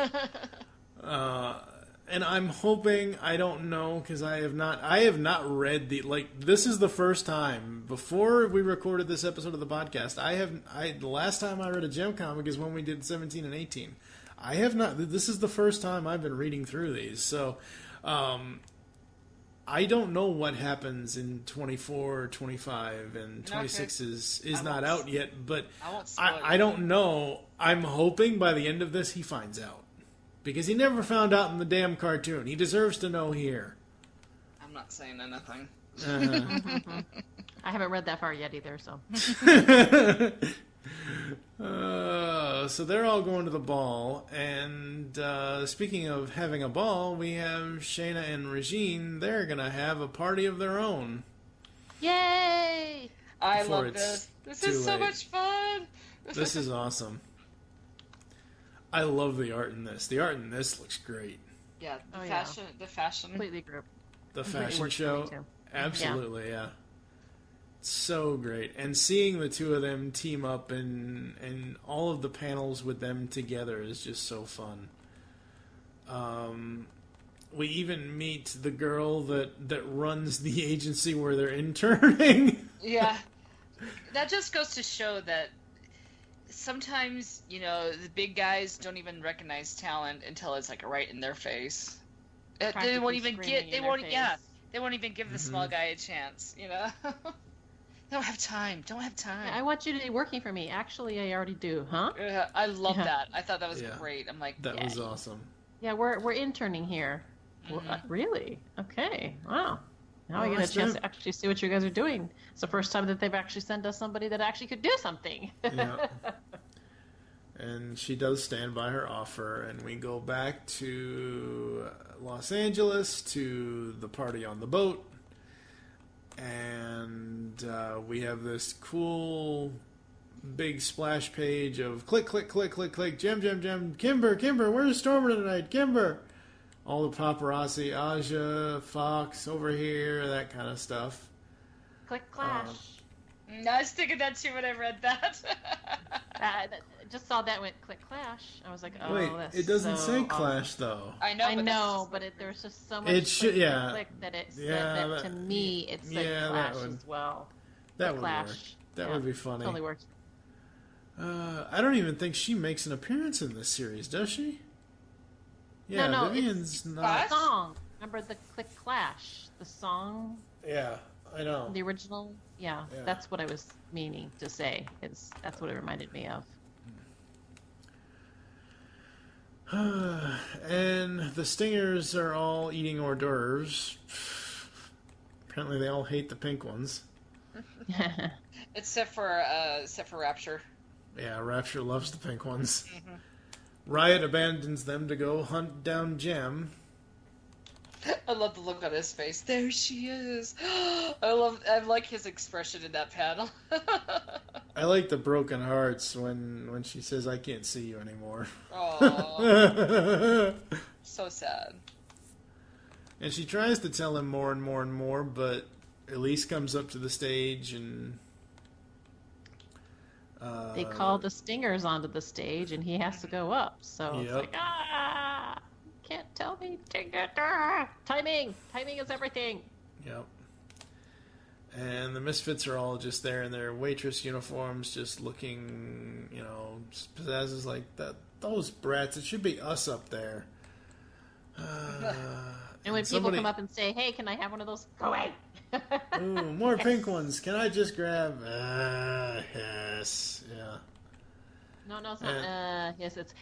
And I'm hoping, I don't know, because I have not read this is the first time, before we recorded this episode of the podcast, the last time I read a Gem comic is when we did 17 and 18. I have not, this is the first time I've been reading through these, so, I don't know what happens in 24, 25, and 26 is not out yet, but I don't know. I'm hoping by the end of this he finds out. Because he never found out in the damn cartoon. He deserves to know here. I'm not saying anything. I haven't read that far yet either, so. So they're all going to the ball, and speaking of having a ball, we have Shayna and Regine. They're going to have a party of their own. Yay! I love this. This is so much fun. This is awesome. I love the art in this. The art in this looks great. Yeah, the fashion. Completely group. The fashion show. Absolutely, yeah. So great. And seeing the two of them team up and all of the panels with them together is just so fun. We even meet the girl that runs the agency where they're interning. Yeah. That just goes to show that sometimes, the big guys don't even recognize talent until it's like right in their face. They won't even give the small guy a chance, Don't have time. Yeah, I want you to be working for me. Actually, I already do, huh? I love that. I thought that was great. I'm like, that was awesome. Yeah, we're interning here. Really? Okay. Wow. Now I get a chance to actually see what you guys are doing. It's the first time that they've actually sent us somebody that actually could do something. Yeah. And she does stand by her offer, and we go back to Los Angeles to the party on the boat, and we have this cool big splash page of click, click, click, click, click, Gem, Kimber, where's Stormer tonight, Kimber? All the paparazzi, Aja, Fox over here, that kind of stuff. Click clash. I was thinking that too when I read that. Just saw that went click clash. I was like, oh, wait, that's it doesn't so say awesome. clash though. I know, but there's just so much click that it said that to me it said clash as well. That would work. That would be funny. Totally works. I don't even think she makes an appearance in this series, does she? Yeah, no, Vivian's it's not. the song. Remember the click clash? The song? Yeah, I know. The original? Yeah, that's what I was meaning to say. That's what it reminded me of. And the Stingers are all eating hors d'oeuvres. Apparently they all hate the pink ones. Except for Rapture. Yeah, Rapture loves the pink ones. Riot abandons them to go hunt down Gem. I love the look on his face. There she is. I like his expression in that panel. I like the broken hearts when she says, "I can't see you anymore." Aww. So sad. And she tries to tell him more and more and more, but Elise comes up to the stage and... They call the Stingers onto the stage, and he has to go up. So it's like, can't tell me. Timing is everything. Yep. And the Misfits are all just there in their waitress uniforms, just looking, Pizzazz is like, those brats, it should be us up there. And when people come up and say, "Hey, can I have one of those?" Go away. Ooh, more pink ones. Can I just grab? Yes. Yeah. No, it's not. Yes, it's.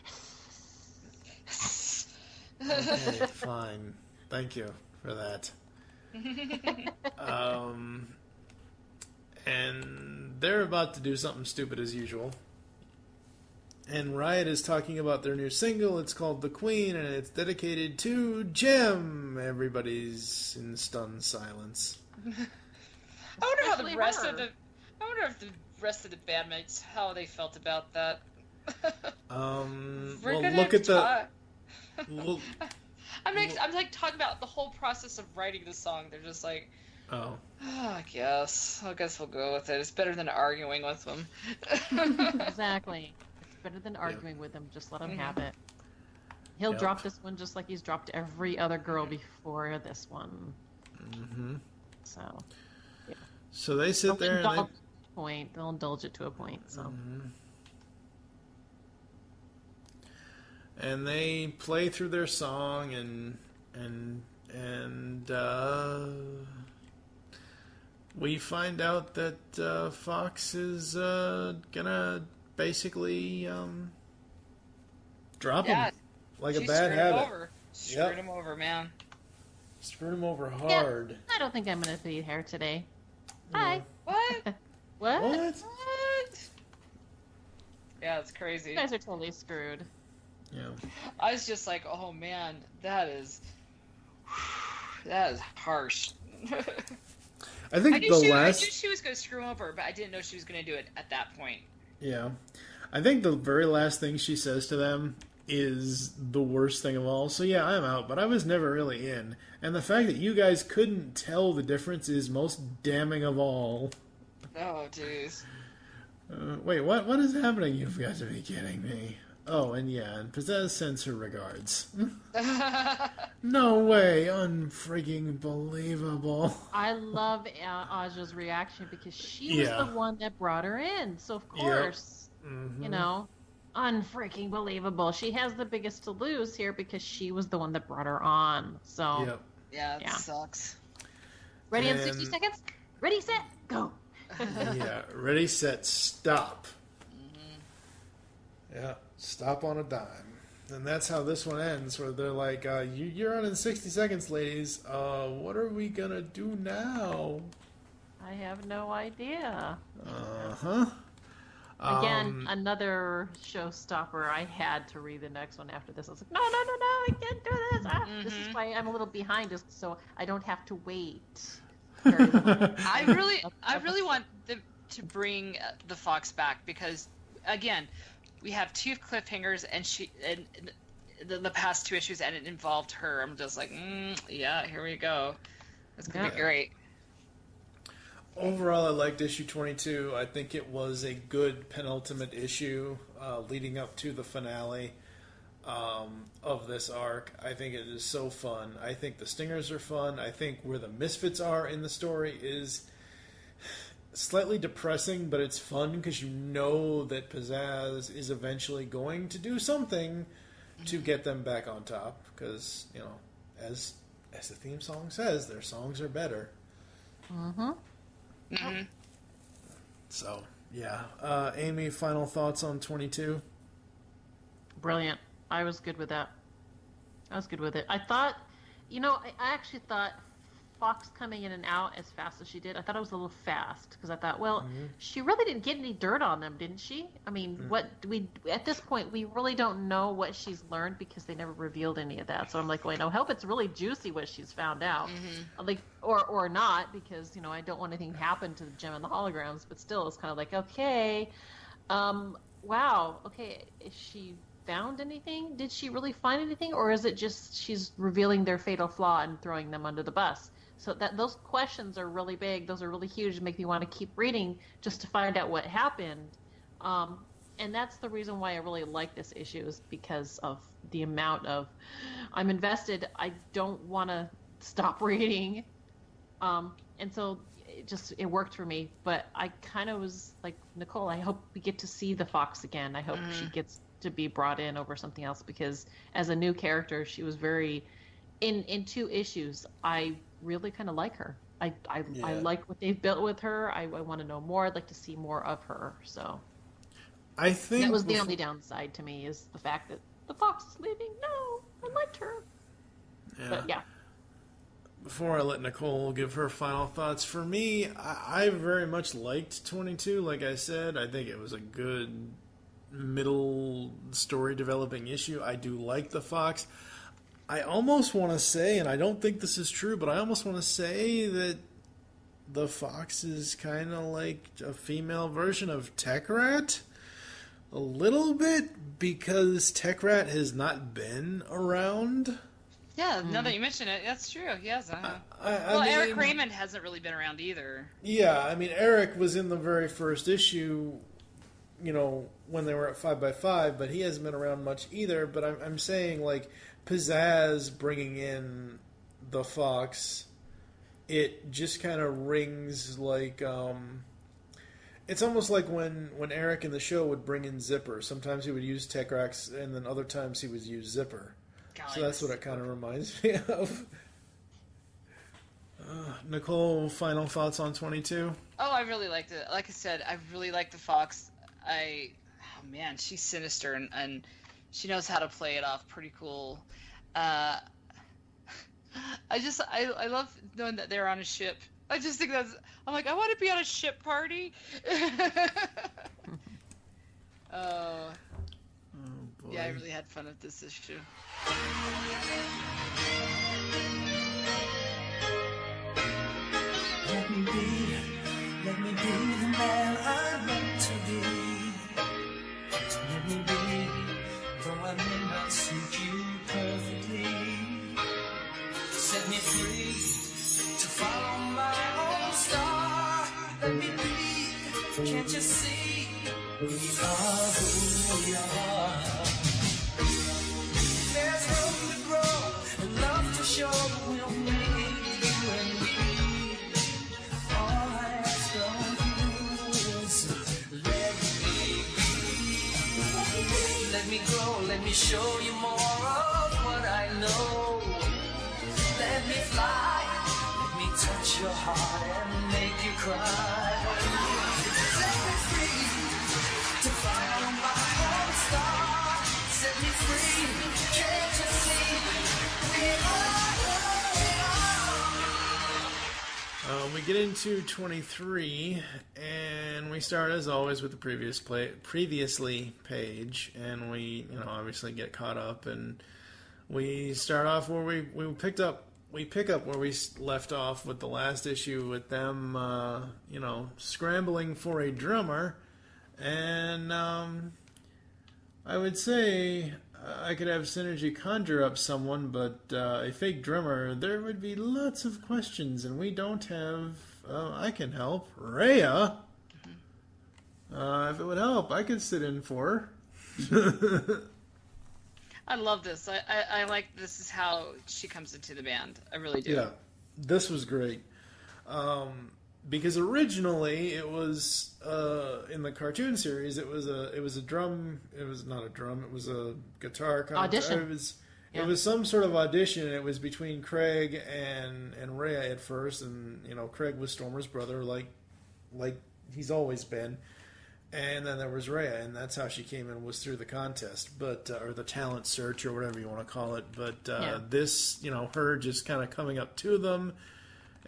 Okay, fine. Thank you for that. And they're about to do something stupid as usual. And Riot is talking about their new single. It's called The Queen, and it's dedicated to Gem. Everybody's in stunned silence. I wonder if the rest of the bandmates, how they felt about that. Well, gonna look at the. I'm like talking about the whole process of writing the song. They're just like, I guess we'll go with it. It's better than arguing with them. Exactly. It's better than arguing with him. Just let him have it. He'll drop this one just like he's dropped every other girl before this one. Mm-hmm. So they sit there and they'll indulge it to a point. So. Mm-hmm. And they play through their song and we find out that Fox is gonna basically drop him like a bad habit. Screwed him over, man. Screwed him over hard. Yeah, I don't think I'm gonna be here today. Hi. What? What? Yeah, it's crazy. You guys are totally screwed. Yeah. I was just like, oh man, that is harsh. I think I knew she was going to screw him over, but I didn't know she was going to do it at that point. Yeah. I think the very last thing she says to them is the worst thing of all. So yeah, I'm out, but I was never really in. And the fact that you guys couldn't tell the difference is most damning of all. Oh, jeez. Wait, what is happening? You've got to be kidding me. Oh, and Pizzazz sends her regards. No way, unfreaking believable. I love Aja's reaction because she was the one that brought her in. So of course, unfreaking believable. She has the biggest to lose here because she was the one that brought her on. So it sucks. Ready in 60 seconds? Ready, set, go. Ready, set, stop. Yeah, stop on a dime. And that's how this one ends, where they're like, you're on in 60 seconds, ladies. What are we going to do now? I have no idea. Uh-huh. Again, another showstopper. I had to read the next one after this. I was like, no, I can't do this. This is why I'm a little behind, just so I don't have to wait. I really want them to bring the Fox back because, again, we have two cliffhangers and the past two issues, and it involved her. I'm just like, here we go. It's gonna be great. Overall, I liked issue 22. I think it was a good penultimate issue leading up to the finale of this arc. I think it is so fun. I think the Stingers are fun. I think where the Misfits are in the story is slightly depressing, but it's fun because you know that Pizzazz is eventually going to do something to get them back on top. Because, as the theme song says, their songs are better. So, yeah. Aimee, final thoughts on 22? Brilliant. I was good with that. I was good with it. I thought, I actually thought Fox coming in and out as fast as she did, I thought it was a little fast because I thought, well, she really didn't get any dirt on them, didn't she? I mean, what we at this point we really don't know what she's learned because they never revealed any of that. So I'm like, wait, I hope it's really juicy what she's found out, like or not, because I don't want anything to happen to the Gem and the Holograms. But still, it's kind of like, okay, wow, okay, is she found anything? Did she really find anything, or is it just she's revealing their fatal flaw and throwing them under the bus? So that those questions are really big. Those are really huge and make me want to keep reading just to find out what happened. And that's the reason why I really like this issue, is because of the amount of I'm invested. I don't want to stop reading. And so it worked for me. But I kind of was like, Nicole, I hope we get to see the Fox again. I hope she gets to be brought in over something else, because as a new character, she was very in 2 issues. I really kind of like her. I like what they've built with her. I want to know more. I'd like to see more of her. So I think that was the only downside to me, is the fact that the Fox is leaving. No, I liked her. But yeah. Before I let Nicole give her final thoughts, for me, I very much liked 22. Like I said, I think it was a good middle story developing issue. I do like the Fox. I almost want to say, and I don't think this is true, but I almost want to say that the Fox is kind of like a female version of Tech Rat. A little bit, because Tech Rat has not been around. Yeah, now that you mention it, that's true. Yes. I mean, Eric Raymond hasn't really been around either. Yeah, I mean, Eric was in the very first issue, when they were at 5x5, but he hasn't been around much either. But I'm saying, like, Pizzazz bringing in the Fox, it just kind of rings like, it's almost like when Eric in the show would bring in Zipper. Sometimes he would use Tech Rex, and then other times he would use Zipper. God, So that's what it kind of reminds me of. Nicole, final thoughts on 22? Oh, I really liked it. Like I said, I really like the Fox. Oh man, she's sinister and she knows how to play it off pretty cool. I love knowing that they're on a ship. I just think I'm like, I want to be on a ship party. Oh boy. yeah, I really had fun with this issue. Let me be the man I want to be. Let me be, though I may not suit you perfectly. Set me free to follow my own star. Let me be, can't you see? We are who we are. There's room to grow and love to show. We'll make you and me. All I ask of you is let me be. Let me grow, let me show you more of what I know. Let me fly, let me touch your heart and make you cry. Set me free to follow my own star. Set me free, can't you see? We are who we are. We get into 23, and we start as always with the previously page, and we obviously get caught up, and we start off where we pick up where we left off with the last issue, with them scrambling for a drummer. And I would say I could have Synergy conjure up someone, but a fake drummer, there would be lots of questions, and we don't have... I can help. Rhea! If it would help, I could sit in for her. I love this. I like this is how she comes into the band. I really do. Yeah, this was great. Because originally it was in the cartoon series, it was a drum. It was not a drum. It was a guitar audition. It was some sort of audition. And it was between Craig and Rhea at first, and Craig was Stormer's brother, like he's always been. And then there was Rhea, and that's how she came in, was through the contest, but or the talent search, or whatever you want to call it. But this, her just kind of coming up to them,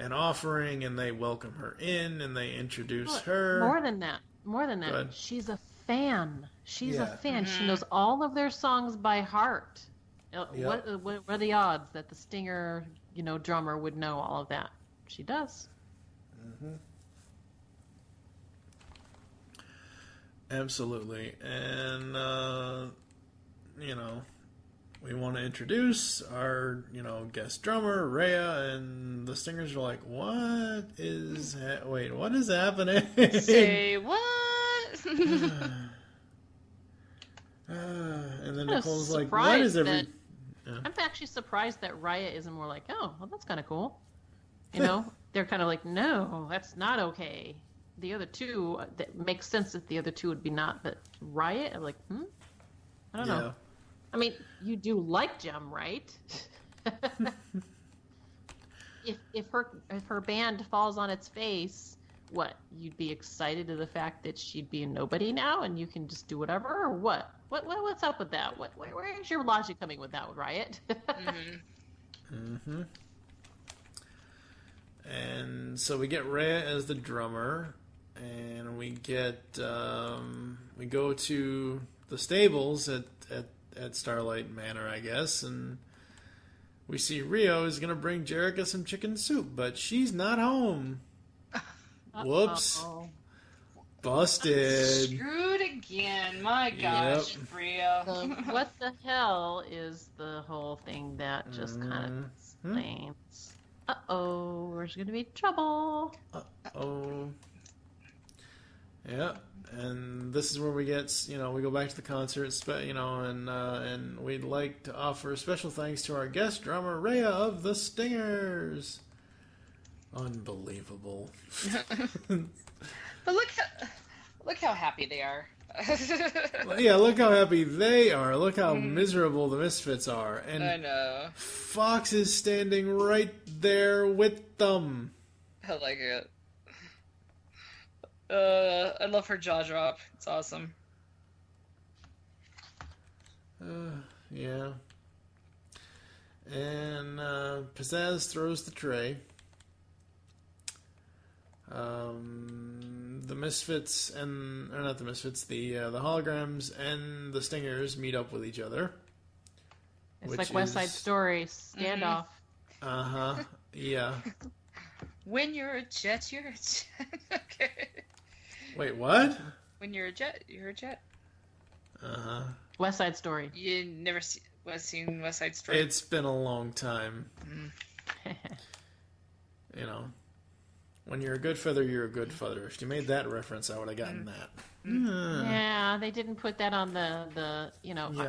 an offering, and they welcome her in, and they introduce Look, her. More than that. Go ahead. She's a fan. She's a Yeah. fan. She knows all of their songs by heart. What are the odds that the Stinger, drummer would know all of that? She does. Absolutely. And, we want to introduce our, guest drummer, Rhea, and the Stingers are like, what is happening? Say what? And then I'm Nicole's like, what surprised is every... that- I'm actually surprised that Riot isn't more like, oh, well, that's kind of cool. They're kind of like, no, that's not okay. The other two, that makes sense that the other two would be not, but Riot, I'm like, I don't know. I mean, you do like Jem, right? if her band falls on its face, what? You'd be excited to the fact that she'd be a nobody now, and you can just do whatever, or what? What's up with that? Where's your logic coming with that, Riot? And so we get Rhea as the drummer, and we go to the stables at Starlight Manor, I guess, and we see Rio is going to bring Jerica some chicken soup, but she's not home. Whoops. Uh-oh. Busted. Screwed again. My gosh, Rio. So what the hell is the whole thing that just kind of explains? Uh-oh, there's going to be trouble. Uh-oh. Yeah, and this is where we get, we go back to the concert, and we'd like to offer special thanks to our guest drummer, Rhea of the Stingers. Unbelievable. But look how happy they are. Yeah, look how happy they are. Look how miserable the Misfits are. And I know. Fox is standing right there with them. I like it. I love her jaw drop. It's awesome. Yeah. And Pizzazz throws the tray. The Misfits not the Misfits, the Holograms and the Stingers meet up with each other. It's like West Side Story, standoff. Yeah. When you're a jet, you're a jet. Okay. Wait, what? When you're a jet, you're a jet. West Side Story. You never seen West Side Story? It's been a long time. When you're a good feather, you're a good feather. If you made that reference, I would have gotten that. Yeah, they didn't put that on the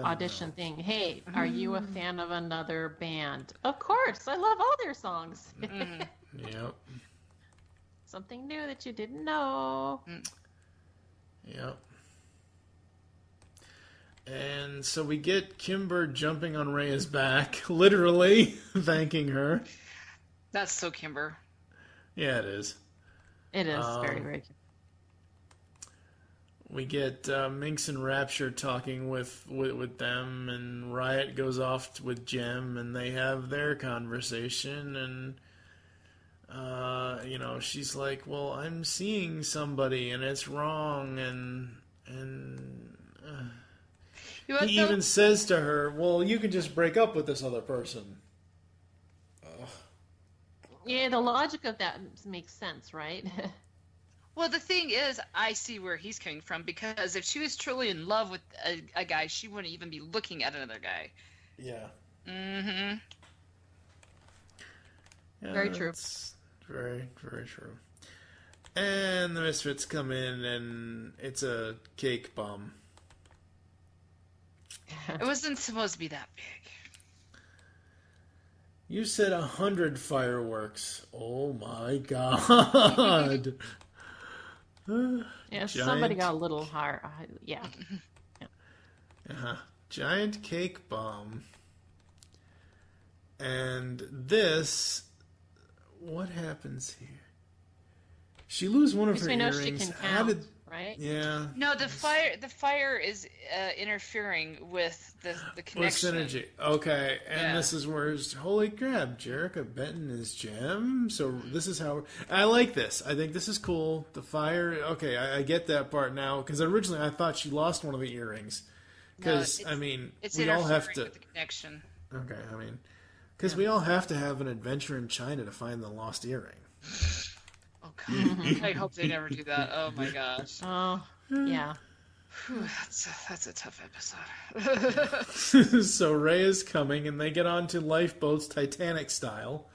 audition thing. Hey, are you a fan of another band? Of course, I love all their songs. Yep. Something new that you didn't know. Yep. And so we get Kimber jumping on Rhea's back, literally thanking her. That's so Kimber. Yeah, it is. It is very, very cute. We get Minx and Rapture talking with them, and Riot goes off with Jem, and they have their conversation, and she's like, well, I'm seeing somebody, and it's wrong, and he even says to her, well, you can just break up with this other person. Yeah, the logic of that makes sense, right? Well, the thing is, I see where he's coming from, because if she was truly in love with a guy, she wouldn't even be looking at another guy. Yeah. Mm-hmm. Yeah, Very true. Very, very true. And the Misfits come in, and it's a cake bomb. It wasn't supposed to be that big. You said 100 fireworks. Oh my god. Yeah, somebody got a little higher. Yeah. Giant cake bomb. And this... What happens here? She loses one of her we know earrings. she can count, right? Yeah. No, the fire is interfering with the With connection. synergy. Okay, and Yeah. this is where holy crap, Jerica Benton is Gem. So this is how I like this. I think this is cool. The fire. Okay, I get that part now because originally I thought she lost one of the earrings. Because No, I mean, it's we all have interfering to. with the connection. Okay, I mean, because we all have to have an adventure in China to find the lost earring. Oh God, I hope they never do that. Oh my gosh, Oh, yeah. Whew, that's a tough episode. So Ray is coming, and they get onto lifeboats, Titanic style.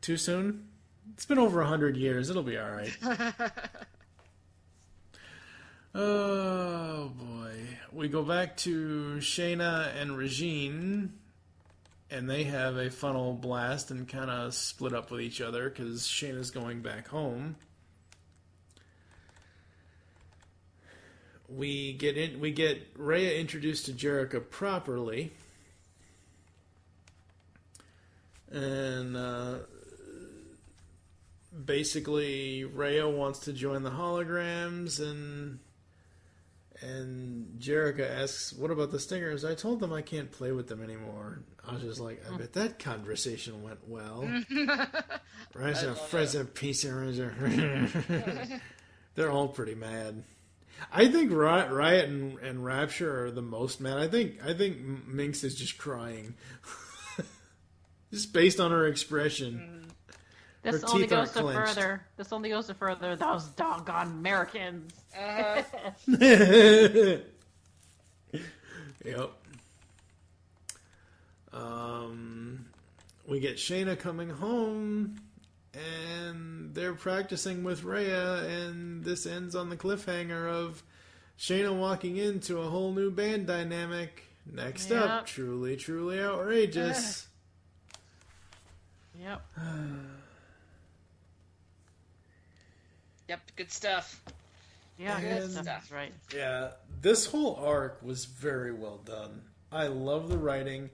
Too soon? It's been over 100 years. It'll be all right. Oh boy, we go back to Shayna and Regine, and they have a funnel blast and kind of split up with each other because Shayna's going back home. We get Rhea introduced to Jerica properly, and basically Rhea wants to join the Holograms, and Jerica asks, "What about the Stingers?" I told them I can't play with them anymore. I was just like, I bet that conversation went well. Reza, piece of Reza. They're all pretty mad. I think Riot and Rapture are the most mad. I think Minx is just crying, just based on her expression. This Her only teeth goes aren't to clenched. further. This only goes to further. Those doggone Americans. Yep. We get Shayna coming home, and they're practicing with Rhea, and this ends on the cliffhanger of Shayna walking into a whole new band dynamic. Next up, Yep. Truly, Truly Outrageous. Yep. Yep, good stuff. Yeah, And- good stuff. Right. Yeah, this whole arc was very well done. I love the writing.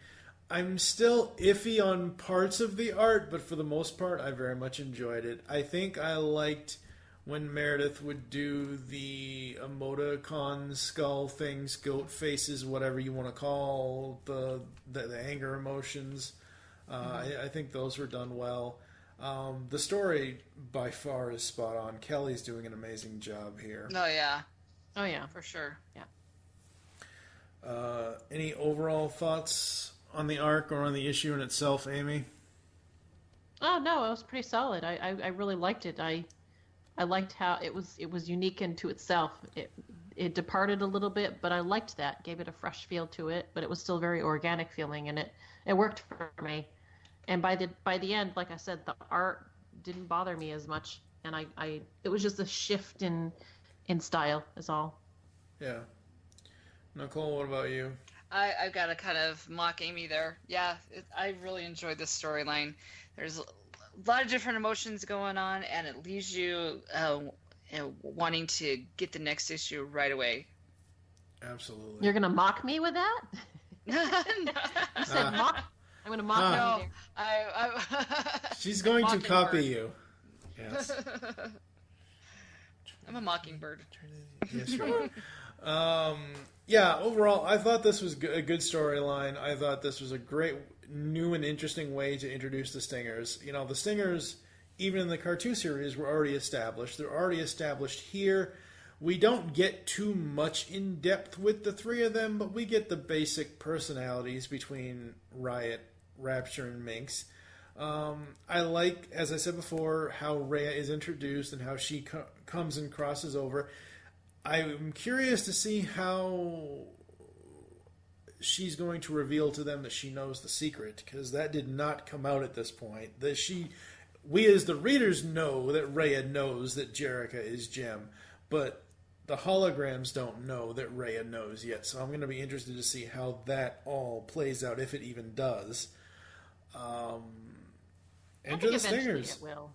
I'm still iffy on parts of the art, but for the most part, I very much enjoyed it. I think I liked when Meredith would do the emoticon skull things, goat faces, whatever you want to call the anger emotions. I think those were done well. The story by far is spot on. Kelly's doing an amazing job here. Oh yeah, Oh yeah. for sure. Any overall thoughts on the arc or on the issue in itself, Aimee? Oh no, it was pretty solid. I really liked it. I liked how it was unique into itself. It departed a little bit, but I liked that. Gave it a fresh feel to it, but it was still very organic feeling, and it worked for me. And by the end, like I said, the art didn't bother me as much, and it was just a shift in style is all. Yeah. Nicole, what about you? I've got to kind of mock Amy there. Yeah, I really enjoyed this storyline. There's a lot of different emotions going on, and it leaves you wanting to get the next issue right away. Absolutely. You're gonna mock me with that? No. You said mock. I'm gonna mock No, you. She's going to Mockingbird. copy you. Yes. I'm a mockingbird. Yes, you are. Yeah, overall, I thought this was a good storyline. I thought this was a great, new and interesting way to introduce the Stingers. You know, the Stingers, even in the cartoon series, were already established. They're already established here. We don't get too much in depth with the three of them, but we get the basic personalities between Riot, Rapture, and Minx. I like, as I said before, how Rhea is introduced and how she comes and crosses over. I'm curious to see how she's going to reveal to them that she knows the secret, because that did not come out at this point. We as the readers know that Rhea knows that Jerica is Gem, but the holograms don't know that Rhea knows yet. So I'm going to be interested to see how that all plays out, if it even does. I Enter think the eventually Stingers. it will.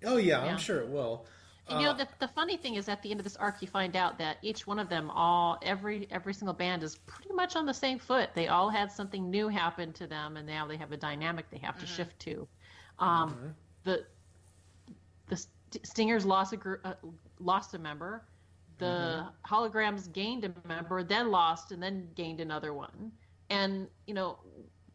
Oh yeah, Yeah. I'm sure it will. And you know, the funny thing is, at the end of this arc, you find out that each one of them, every single band is pretty much on the same foot. They all had something new happen to them, and now they have a dynamic they have to shift to. The Stingers lost lost a member. The Holograms gained a member, then lost, and then gained another one. And, you know,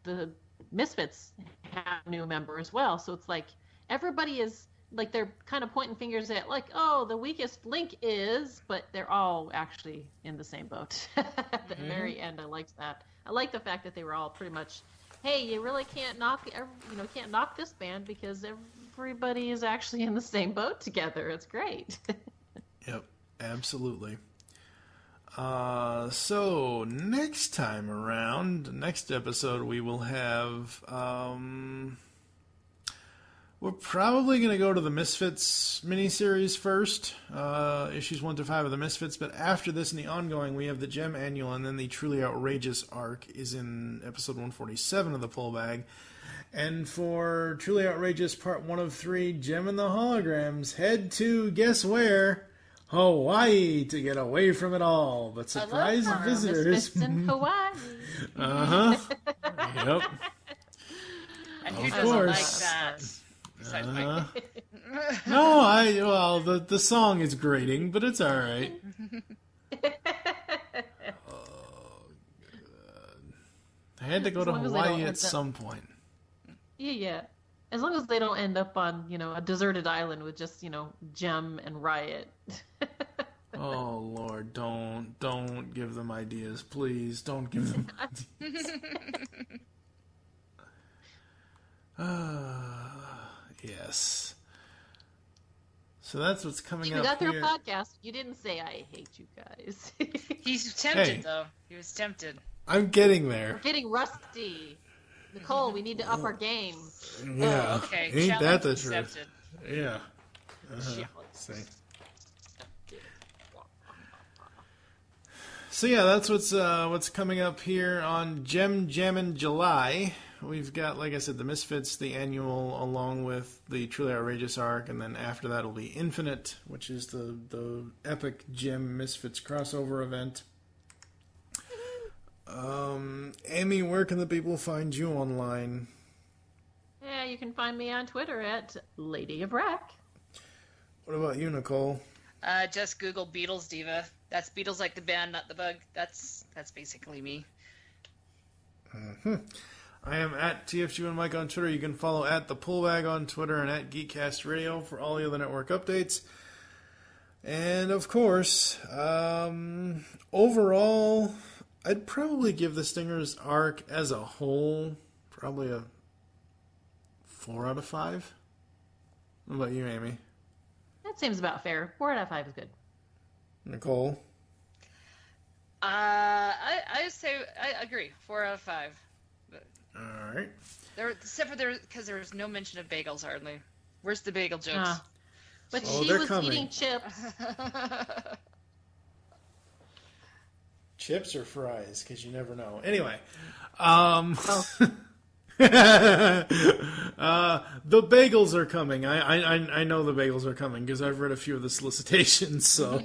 the Misfits have a new member as well. So it's like everybody is, like, they're kind of pointing fingers at, like, oh, the weakest link is, but they're all actually in the same boat. At the very end, I liked that. I like the fact that they were all pretty much, hey, you really can't knock this band because everybody is actually in the same boat together. It's great. Yep, absolutely. So next time around, next episode, we will have, we're probably going to go to the Misfits miniseries first, issues 1 to 5 of the Misfits, but after this, in the ongoing, we have the Gem Annual, and then the Truly Outrageous arc is in episode 147 of the Pull Bag. And for Truly Outrageous Part 1 of 3, Gem and the Holograms head to, guess where? Hawaii, to get away from it all. But surprise visitors. Misfits in Hawaii. Yep. And who Of doesn't course. like that? Besides Mike. No, the song is grating, but it's all right. I had to go to long as they Hawaii don't at end up- some point. Yeah. As long as they don't end up on, you know, a deserted island with just, you know, Gem and Riot. Oh Lord, don't give them ideas, please. Don't give them ideas. Yes. So that's what's coming We up got their here. podcast. You didn't say I hate you guys. He's tempted, Hey. though. He was tempted. I'm getting We're there. getting rusty. Nicole, we need to up our game. Yeah. Okay, Ain't that challenge the truth? accepted. Yeah. Challenge. See. So yeah, that's what's coming up here on JEM Jammin' July. We've got, like I said, the Misfits, the annual, along with the Truly Outrageous arc, and then after that will be Infinite, which is the epic Gem Misfits crossover event. Aimee, where can the people find you online? Yeah, you can find me on Twitter at LadyWreck. What about you, Nicole? Just Google Beatles Diva. That's Beatles like the band, not the bug. That's basically me. I am at TFG and Mike on Twitter. You can follow at The Pullbag on Twitter and at Geekcast Radio for all the other network updates. And of course, overall, I'd probably give the Stingers arc as a whole probably a 4 out of 5. What about you, Aimee? That seems about fair. 4 out of 5 is good. Nicole? I say I agree. 4 out of 5. But All right. except for because there was no mention of bagels hardly. Where's the bagel jokes? But Oh, she they're was coming. eating chips. Chips or fries? Because you never know. Anyway. The bagels are coming. I know the bagels are coming because I've read a few of the solicitations. So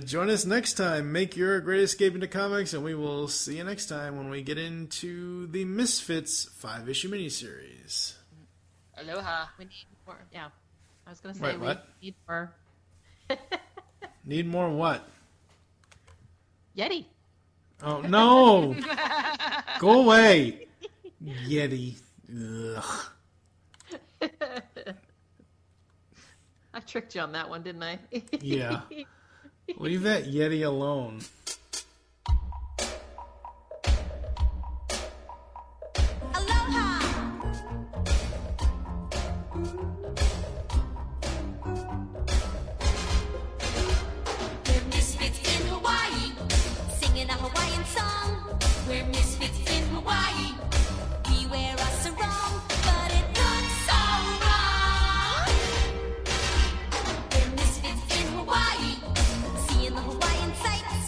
join us next time. Make your great escape into comics, and we will see you next time when we get into the Misfits 5-issue miniseries. Aloha. We need more. Yeah. I was going to Wait, say what? we need more Need more what? Yeti. Oh no! Go away, Yeti. Ugh. I tricked you on that one, didn't I? Yeah. Leave that Yeti alone. Aloha! We're misfits in Hawaii, singing a Hawaiian song. We're misfits in Hawaii. We wear a sarong, but it looks so wrong. We're misfits in Hawaii, seeing the Hawaiian sights.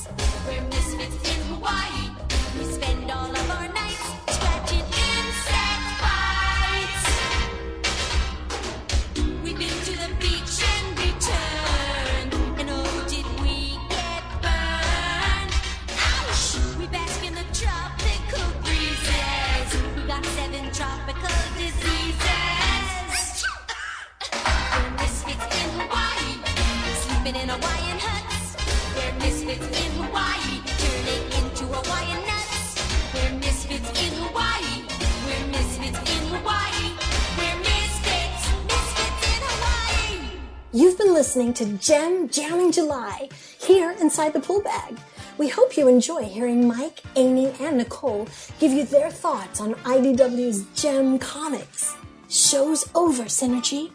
listening to Gem Jamming July here inside the Pull Bag. We hope you enjoy hearing Mike, Aimee, and Nicole give you their thoughts on IDW's Gem comics. Show's over, Synergy.